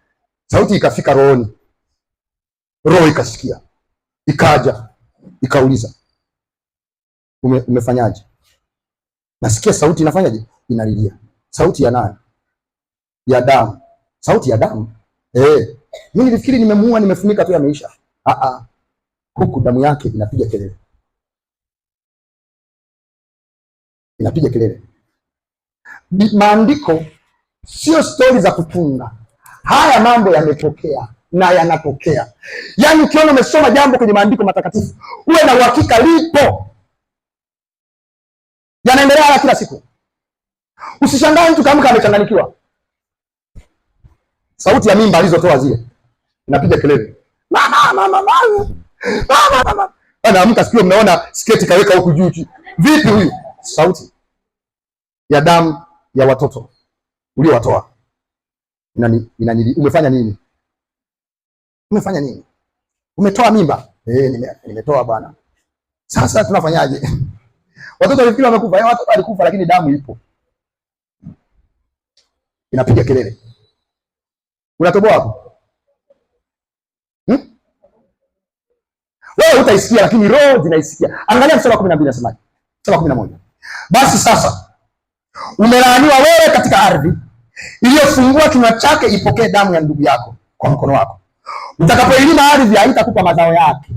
sauti ikafika rohoni. Roho ikasikia. Ikaja, ikauliza, umefanyaje? Nasikia sauti inafanyaje? Inalilia. Sauti ya nani? Ya damu. Sauti ya damu? Mimi nilifikiri nimemuua, nimefunika tu yameisha. Huku damu yake inapiga kelele. Inapiga kelele. Maandiko sio stori za kutunga. Haya mambo yametokea na yanatokea. Yaani ukiona umesoma jambo kwenye maandiko matakatifu, uwe na uhakika lipo. Yanaendelea kila siku. Usishangae mtu kaamka amechanganyikiwa. Sauti ya mimba alizotoa zile inapiga kelele. Mama. Anaamka sikio, mnaona sketi kaweka huku juu. Vipi huyu? Sauti ya damu ya watoto uliowatoa. Umefanya nini? Umefanya nini? Umetoa mimba? Nimetoa bwana. Sasa tunafanyaje? Watoto walifikiri wamekufa. Watoto walikufa lakini damu ipo. Inapiga kelele. Unatoboa hapo? Wewe utaisikia lakini roho zinaisikia. Angalia mstari wa 12 nasemaje? Mstari wa 11. Basi sasa umelaaniwa wewe katika ardhi iliyofungua kinywa chake ipokee damu ya ndugu yako kwa mkono wako. Utakapoilima ardhi haitakupa mazao yake.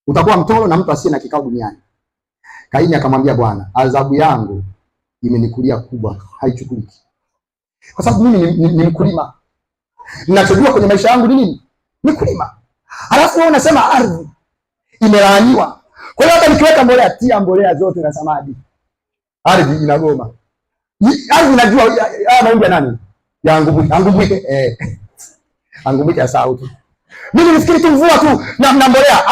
Utakuwa mtoro na mtu asiye na kikao duniani. Kaini akamwambia Bwana, adhabu yangu imenikulia kubwa, haichukuliki. Kwa sababu mimi ni mkulima. Ninachojua kwenye maisha yangu ni nini? Ni kulima. Alafu wewe unasema ardhi imelaaniwa. Kwa hiyo hata nikiweka mbolea, tia mbolea zote na samadi, ardhi inagoma. Ardhi inajua maombi ya nani? Ya Angubwike. Angubwike ya sauti. Mimi nifikiri tu mvua tu na mbolea.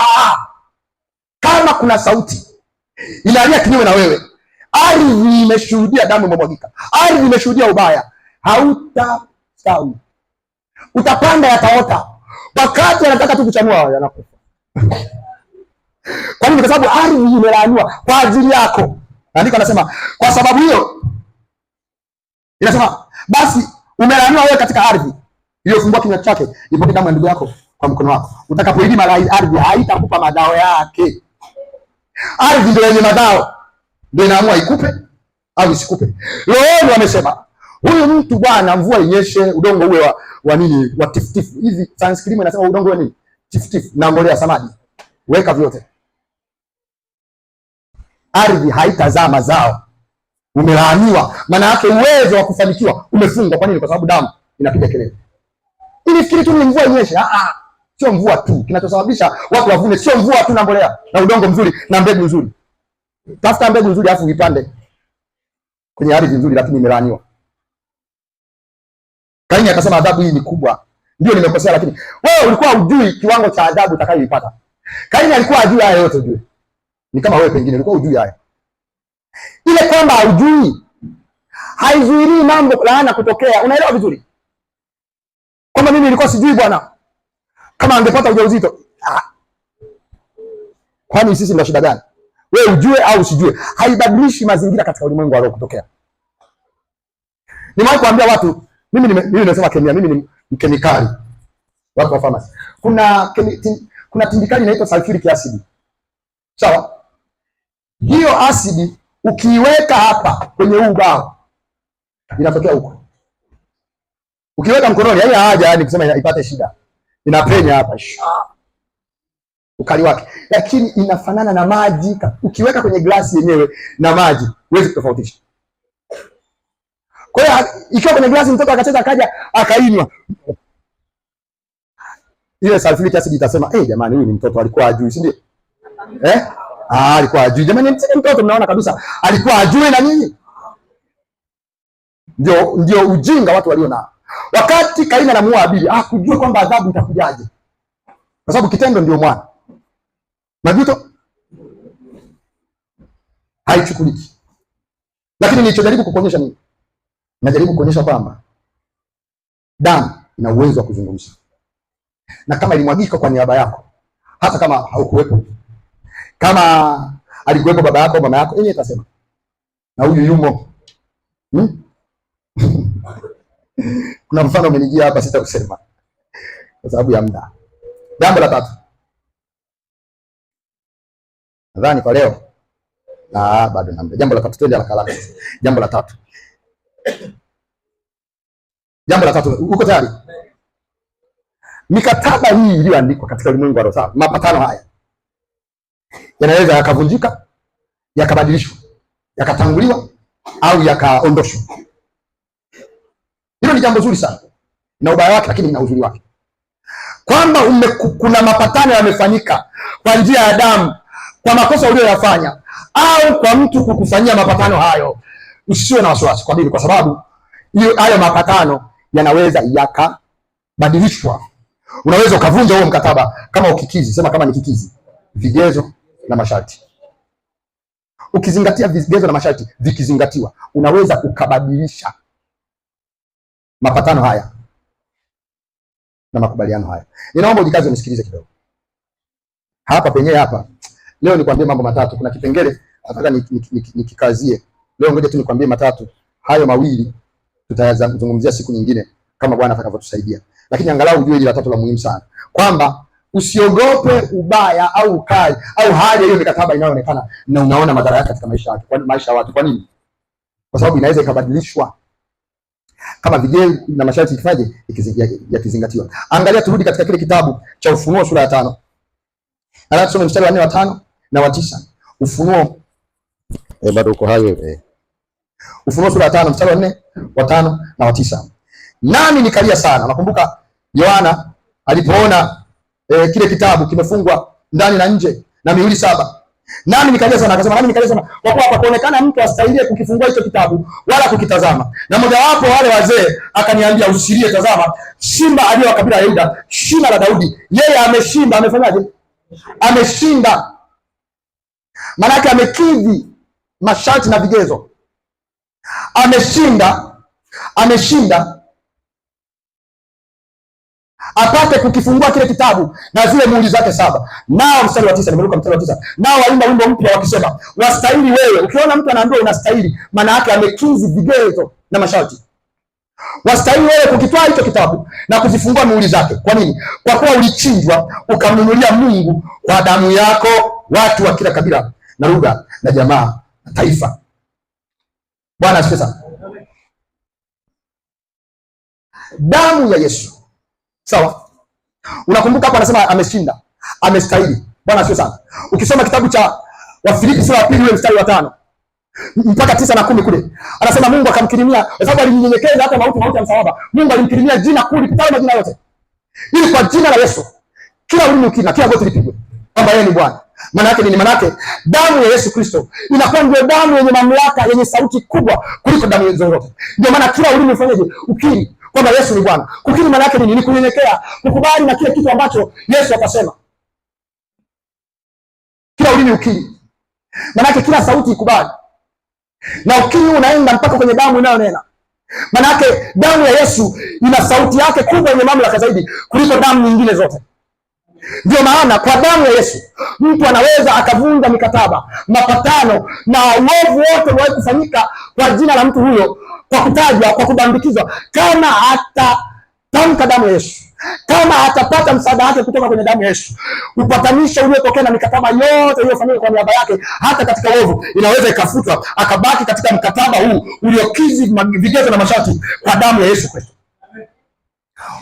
Kama kuna sauti inalia kinyume na wewe, ardhi imeshuhudia damu imemwagika, ardhi imeshuhudia ubaya, hautastawi. Utapanda yataota. Wakati anataka tu kuchanua yanakufa. Kwa nini? Kwa sababu ardhi imelaaniwa kwa ajili yako. Andiko anasema kwa sababu hiyo, inasema basi umelaaniwa wewe katika ardhi iliyofungua kinywa chake, ipokee damu ya ndugu yako kwa mkono wako. Utakapoilima ardhi haitakupa madao yake. Ardhi ndio yenye madao, ndio inaamua ikupe au isikupe. Rohoni wamesema huyu mtu bwana, mvua inyeshe, udongo uwe wa nini, wa tifutifu hivi. Science kilimo inasema udongo uwe nini, tifutifu, na mbolea samadi, weka vyote. Ardhi haitazaa mazao, umelaaniwa. Maana yake uwezo wa kufanikiwa umefungwa. Kwa nini? Kwa sababu damu inapiga kelele. Ili fikiri tu ni mvua inyeshe. Sio mvua tu kinachosababisha watu wavune, sio mvua tu na mbolea na udongo mzuri na mbegu nzuri. Tafuta mbegu nzuri afu vipande kwenye ardhi nzuri, lakini imelaaniwa. Kaini akasema adhabu hii ni kubwa. Ndio nimekosea, lakini wewe ulikuwa hujui kiwango cha adhabu utakayoipata. Kaini alikuwa ajui haya yote, ujue. Ni kama wewe pengine ulikuwa hujui haya. Ile kwamba hujui haizuilii mambo laana kutokea. Unaelewa vizuri? Kama mimi nilikuwa sijui bwana kama angepata ujauzito. Kwani sisi ndio shida gani? Wewe ujue au usijue, haibadilishi mazingira katika ulimwengu wa roho kutokea. Nimewahi kuambia watu, mimi nimesema kemia, mimi ni mkemikali. Watu wa pharmacy. Kuna tindikali inaitwa sulfuric acid. Sawa? Hiyo asidi ukiiweka hapa kwenye huu ubao inatokea huko. Ukiweka mkononi haina haja yani kusema ipate shida. Inapenya hapa. Ukali wake. Lakini inafanana na maji. Ukiweka kwenye glasi yenyewe na maji, huwezi kutofautisha. Kwa hiyo ikiwa kwenye glasi mtoto akacheza akaja akainywa, ile sulfuric acid itasema, jamani huyu ni mtoto alikuwa ajui, si ndio? Alikuwa ajui. Jamani mtoto mnaona kabisa alikuwa ajui na nini? Ndio ujinga watu walio nao. Wakati Kaini anamuua Abili, hakujua kwamba adhabu itakujaje. Kwa sababu kitendo ndio mwana. Majuto haichukuliki. Lakini nilichojaribu kukuonyesha nini? Najaribu kuonyesha kwamba damu ina uwezo wa kuzungumza. Na kama ilimwagika kwa niaba yako, hata kama haukuwepo, kama alikuwepo baba yako au mama yako, yeye atasema. Na huyu yumo. Kuna mfano umenijia hapa, sitakusema kwa sababu ya muda. Jambo la tatu. Nadhani kwa leo bado na muda. Jambo la tatu, twende haraka. Jambo la tatu. Jambo la tatu, uko tayari? Mikataba hii iliyoandikwa katika ulimwengu wa roho, mapatano haya yanaweza yakavunjika, yakabadilishwa, yakatanguliwa au yakaondoshwa. Hilo ni jambo zuri sana. Na ubaya wake lakini ina uzuri wake. Kwamba kuna mapatano yamefanyika kwa njia ya damu kwa makosa uliyoyafanya au kwa mtu kukufanyia mapatano hayo, usiwe na wasiwasi. Kwa nini? Kwa sababu hayo mapatano yanaweza yakabadilishwa. Unaweza ukavunja huo mkataba kama ukikizi, sema kama ni kikizi, vigezo na masharti. Ukizingatia vigezo na masharti vikizingatiwa, unaweza ukabadilisha mapatano haya na makubaliano haya. Ninaomba ujikaze unisikilize kidogo. Hapa penyewe hapa. Leo nikwambie mambo matatu. Kuna kipengele nataka nikikazie. Leo ngoja tu nikwambie matatu. Hayo mawili tutayazungumzia siku nyingine kama Bwana atakavyotusaidia. Lakini angalau ujue hili la tatu la muhimu sana. Kwamba usiogope ubaya au ukali au hali hiyo mikataba inayoonekana na unaona madhara yake katika maisha ya watu. Kwa nini? Kwa sababu inaweza ikabadilishwa kama vigezo na masharti yakizingatiwa. Angalia, turudi katika kile kitabu cha Ufunuo sura ya 5. Na tusome mstari wa 4, wa 5 na wa 9. Ufunuo bado uko hayo Ufunuo sura ya 5 mstari wa 4, wa 5 na wa 9. Nami nikalia sana. Nakumbuka Yohana alipoona kile kitabu kimefungwa ndani na nje na mihuri 7. Nami nikalia sana, akasema nami nikalia sana kwa kuwa hapakuonekana mtu astahili kukifungua hicho kitabu wala kukitazama. Na mmoja wapo wale wazee akaniambia, usilie, tazama simba aliye wa kabila ya Yuda, shina la Daudi, yeye ameshinda. Amefanyaje? Ameshinda. Maana yake amekidhi masharti na vigezo. Ameshinda. apate kukifungua kile kitabu na zile muhuri zake 7. Nao mstari wa 9, nimeruka mstari wa 9. Nao waimba wimbo mpya wakisema, wastahili wewe. Ukiona mtu anaambiwa unastahili, maana yake amekizi vigezo na masharti. Wastahili wewe kukitwaa hicho kitabu na kuzifungua muhuri zake. Kwa nini? Kwa kuwa ulichinjwa ukamnunulia Mungu kwa damu yako watu wa kila kabila na lugha na jamaa na taifa. Bwana asifiwe sana. Damu ya Yesu. Sawa? Unakumbuka hapo anasema ameshinda, amestahili. Bwana asifiwe sana. Ukisoma kitabu cha Wafilipi sura ya 2 ule mstari wa 5 mpaka 9 na 10 kule, anasema Mungu akamkirimia, kwa sababu alinyenyekeza hata mauti ya msalaba. Mungu alimkirimia jina kuu lipitalo majina yote, ili kwa jina la Yesu kila ulimi ukiri na kila goti lipigwe kwamba yeye ni Bwana. Maana yake nini? Maana yake damu ya Yesu Kristo inakuwa ndio damu yenye mamlaka, yenye sauti kubwa kuliko damu zote. Ndio maana kila ulimi ufanyeje? Ukiri kwamba Yesu ni Bwana. Kukiri maana yake nini? Ni kunyenyekea, kukubali na kile kitu ambacho Yesu akasema. Kila ulimi ukiri, maana yake kila sauti ikubali, na ukiri unaenda mpaka kwenye damu inayonena. Maana yake damu ya Yesu ina sauti yake kubwa yenye mamlaka zaidi kuliko damu nyingine zote. Ndio maana kwa damu ya Yesu mtu anaweza akavunja mikataba, mapatano na uovu wote uliwahi kufanyika kwa jina la mtu huyo, kwa kutajwa, kwa kubambikizwa, kama atatamka damu ya Yesu, kama atapata msaada wake kutoka kwenye damu ya Yesu. Upatanisho uliotokea na mikataba yote iliyofanyika kwa niaba yake, hata katika uovu, inaweza ikafutwa, akabaki katika mkataba huu uliokizi vigezo na masharti kwa damu ya Yesu Kristo.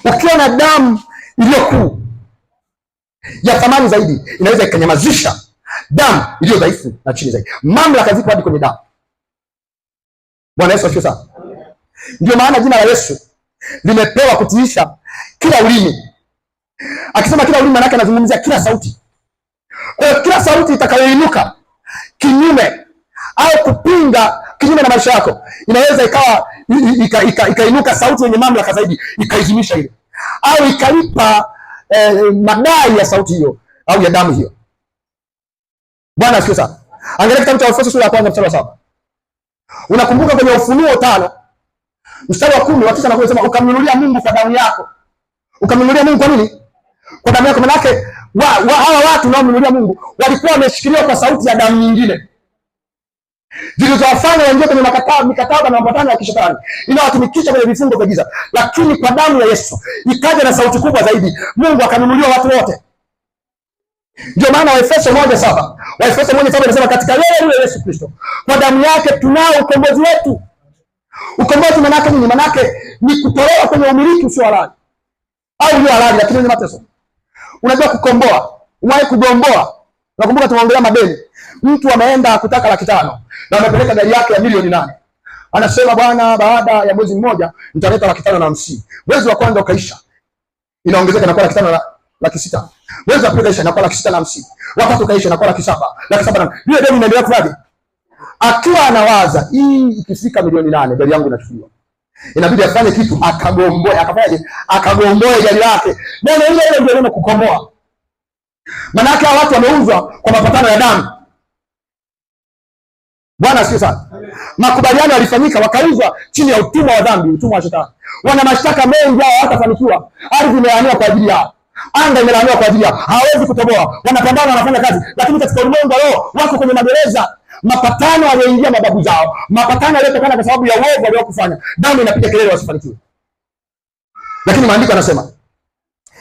Ukiwa na damu iliyokuu ya thamani zaidi, inaweza ikanyamazisha damu iliyo dhaifu na chini zaidi. Mamlaka zipo hadi kwenye damu. Bwana Yesu asifiwe sana. Ndio maana jina la Yesu limepewa kutiisha kila ulimi. Akisema kila ulimi, maana yake anazungumzia kila sauti. Kwa hiyo kila sauti itakayoinuka kinyume au kupinga kinyume na maisha yako, inaweza ikainuka sauti yenye mamlaka zaidi, ikaizimisha ile, au ikalipa madai ya sauti hiyo au ya damu hiyo. Bwana asifiwe sana. Angalia kitabu cha Efeso sura ya 1 mstari wa 7. Unakumbuka kwenye Ufunuo 5 mstari wa 10 wakisha na kusema ukamnunulia Mungu kwa damu yako. Ukamnunulia Mungu kwa nini? Kwa damu yako. Maana yake hawa watu wanaomnunulia Mungu walikuwa wameshikiliwa kwa sauti ya damu nyingine zilizowafanya waingie kwenye mikataba na mapatano ya kishetani inawatumikisha kwenye vifungo vya giza. Lakini kwa damu ya Yesu ikaja na sauti kubwa zaidi. Mungu akanunuliwa watu wote. Ndio maana Waefeso 1:7 inasema katika yeye Yesu Kristo kwa damu yake tunao ukombozi wetu. Ukombozi maana yake nini? Maana yake ni kutolewa kwenye umiliki usio halali au ulio halali lakini wenye mateso. Unajua kukomboa, uwahi kugomboa. Nakumbuka tumeongelea madeni. Mtu ameenda kutaka 500,000 na amepeleka gari yake ya milioni 8. Anasema bwana, baada ya mwezi mmoja nitaleta 550,000. Mwezi wa kwanza ukaisha, inaongezeka na kwa 5,600,000. Mwezi wa pili kaisha na kwa 650,000. Wa tatu kaisha na kwa 700,000. Ile deni inaendelea kufaje? Akiwa anawaza hii ikifika milioni 8 gari yangu inachukuliwa. Inabidi afanye kitu, akagomboe. Akafanyaje? Akagomboe gari lake. Neno ile ndio neno kukomboa. Maana yake watu wameuzwa kwa mapatano ya damu. Bwana asifiwe sana. Makubaliano yalifanyika, wakauzwa chini ya utumwa wa dhambi, utumwa wa shetani. Wana mashtaka mengi hao, hawatafanikiwa. Ardhi imelaaniwa kwa ajili yao. Anga imelaaniwa kwa ajili yao. Hawawezi kutoboa. Wanapambana, wanafanya kazi, lakini katika ulimwengu wa roho wako kwenye magereza. Mapatano walioingia mababu zao, mapatano yaliyotokana kwa sababu ya uovu waliokufanya, damu inapiga kelele wasifanikiwe. Lakini maandiko yanasema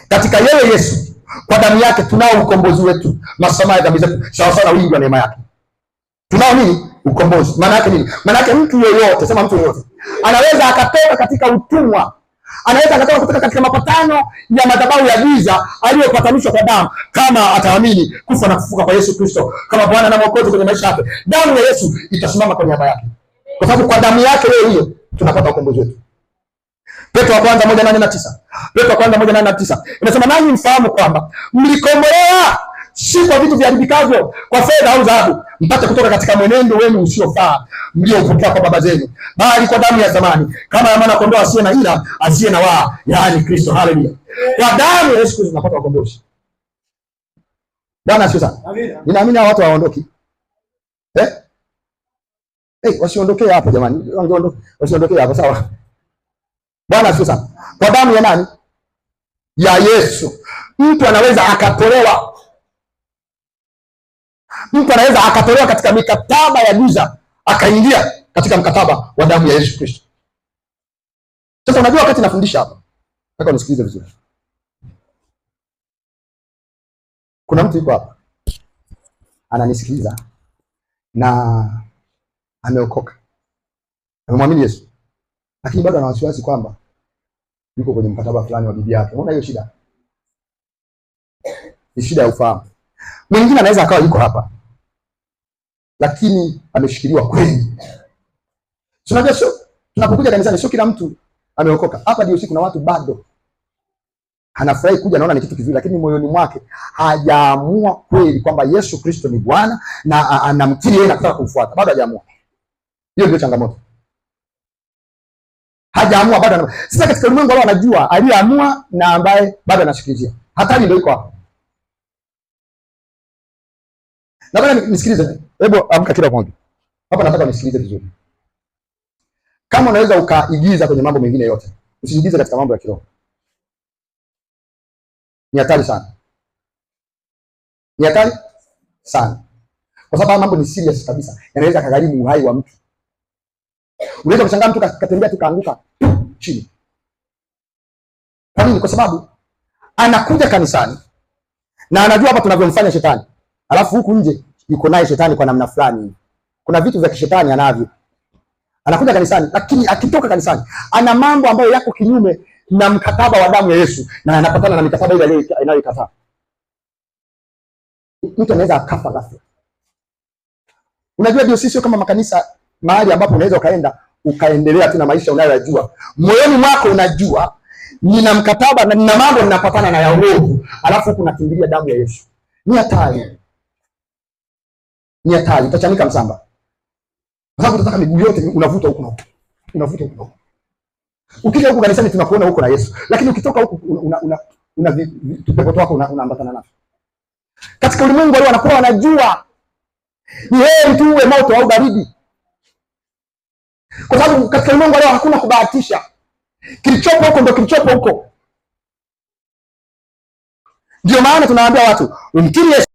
katika yeye Yesu kwa damu yake tunao ukombozi wetu, msamaha ya dhambi zetu, sawa sawa na wingi wa neema yake. Tunao nini? Ukombozi. Maana yake nini? Maana yake mtu yoyote, sema mtu yoyote, anaweza akatoka katika utumwa, anaweza akatoka kutoka katika mapatano ya madhabahu ya giza aliyopatanishwa kwa damu, kama ataamini kufa na kufuka kwa Yesu Kristo kama Bwana na Mwokozi kwenye maisha yake. Damu ya Yesu itasimama kwa niaba yake, kwa sababu kwa damu yake yeye hiyo tunapata ukombozi wetu. Petro wa kwanza 1:8-9. Petro wa kwanza 1:8-9 inasema nanyi mfahamu kwamba mlikombolewa si kwa vitu viharibikavyo, kwa fedha au dhahabu, mpate kutoka katika mwenendo wenu usiofaa mliopokea kwa baba zenu, bali kwa damu ya thamani, kama ya mwana kondoo asiye na ila, asiye na waa, yaani Kristo. Haleluya! Kwa damu ya Yesu Kristo tunapata ukombozi. Bwana asifiwe sana. Ninaamini hao watu hawaondoki. Wasiondokee hapo jamani. Wasiondokee hapo, sawa? Bwana asifiwe sana. Kwa damu ya nani? ya Yesu, mtu anaweza akatolewa. Mtu anaweza akatolewa katika mikataba ya giza akaingia katika mkataba wa damu ya Yesu Kristo. Sasa unajua, wakati nafundisha hapa, nataka unisikilize vizuri. Kuna mtu yuko hapa ananisikiliza na ameokoka, amemwamini Yesu, lakini bado ana wasiwasi kwamba yuko kwenye mkataba fulani wa bibi yake. Unaona hiyo shida? Ni shida ya ufahamu. Mwingine anaweza akawa yuko hapa lakini ameshikiliwa kweli. Tunajua sio, tunapokuja kanisani sio kila mtu ameokoka. Hapa ndio siku, kuna watu bado anafurahi kuja, naona ni kitu kizuri, lakini moyoni mwake hajaamua kweli kwamba Yesu Kristo ni Bwana na anamtii yeye na kutaka kumfuata. Bado hajaamua. Hiyo ndio changamoto. Hajaamua bado. Sasa katika ulimwengu wao wanajua aliyeamua na ambaye bado anashikilizia. Hatari ndio iko hapo. Nataka nisikilize. Hebu amka kila mmoja. Hapa nataka unisikilize vizuri. Kama unaweza ukaigiza kwenye mambo mengine yote, usijigize katika mambo ya kiroho. Ni hatari sana. Ni hatari sana. Kwa sababu mambo ni serious kabisa. Yanaweza kugharimu uhai wa mtu. Unaweza kushangaa mtu katembea tukaanguka chini. Kwa nini? Kwa sababu anakuja kanisani na anajua hapa tunavyomfanya shetani. Alafu huku nje yuko naye shetani kwa namna fulani. Kuna vitu vya kishetani anavyo. Anakuja kanisani, lakini akitoka kanisani ana mambo ambayo yako kinyume na mkataba wa damu ya Yesu, na anapatana na mikataba ile inayoikataa. Mtu anaweza akafa ghafla. Unajua ndio sisi kama makanisa, mahali ambapo unaweza ukaenda ukaendelea tu na maisha unayojua. Moyoni mwako unajua nina mkataba na nina mambo ninapatana na ya uovu, alafu kunakimbilia damu ya Yesu. Ni hatari. Ni hatari, utachanika msamba. Kwa sababu tunataka miguu yote unavuta huko na huko. Unavuta huko na huko. Ukija huko kanisani tunakuona huko na Yesu, lakini ukitoka huko una vipepo wako unaambatana nazo. Katika ulimwengu wale wanakuwa wanajua ni heri tu uwe moto au baridi. Kwa sababu katika ulimwengu wale hakuna kubahatisha. Kilichopo huko ndio kilichopo huko. Ndio maana tunawaambia watu, umkiri Yesu.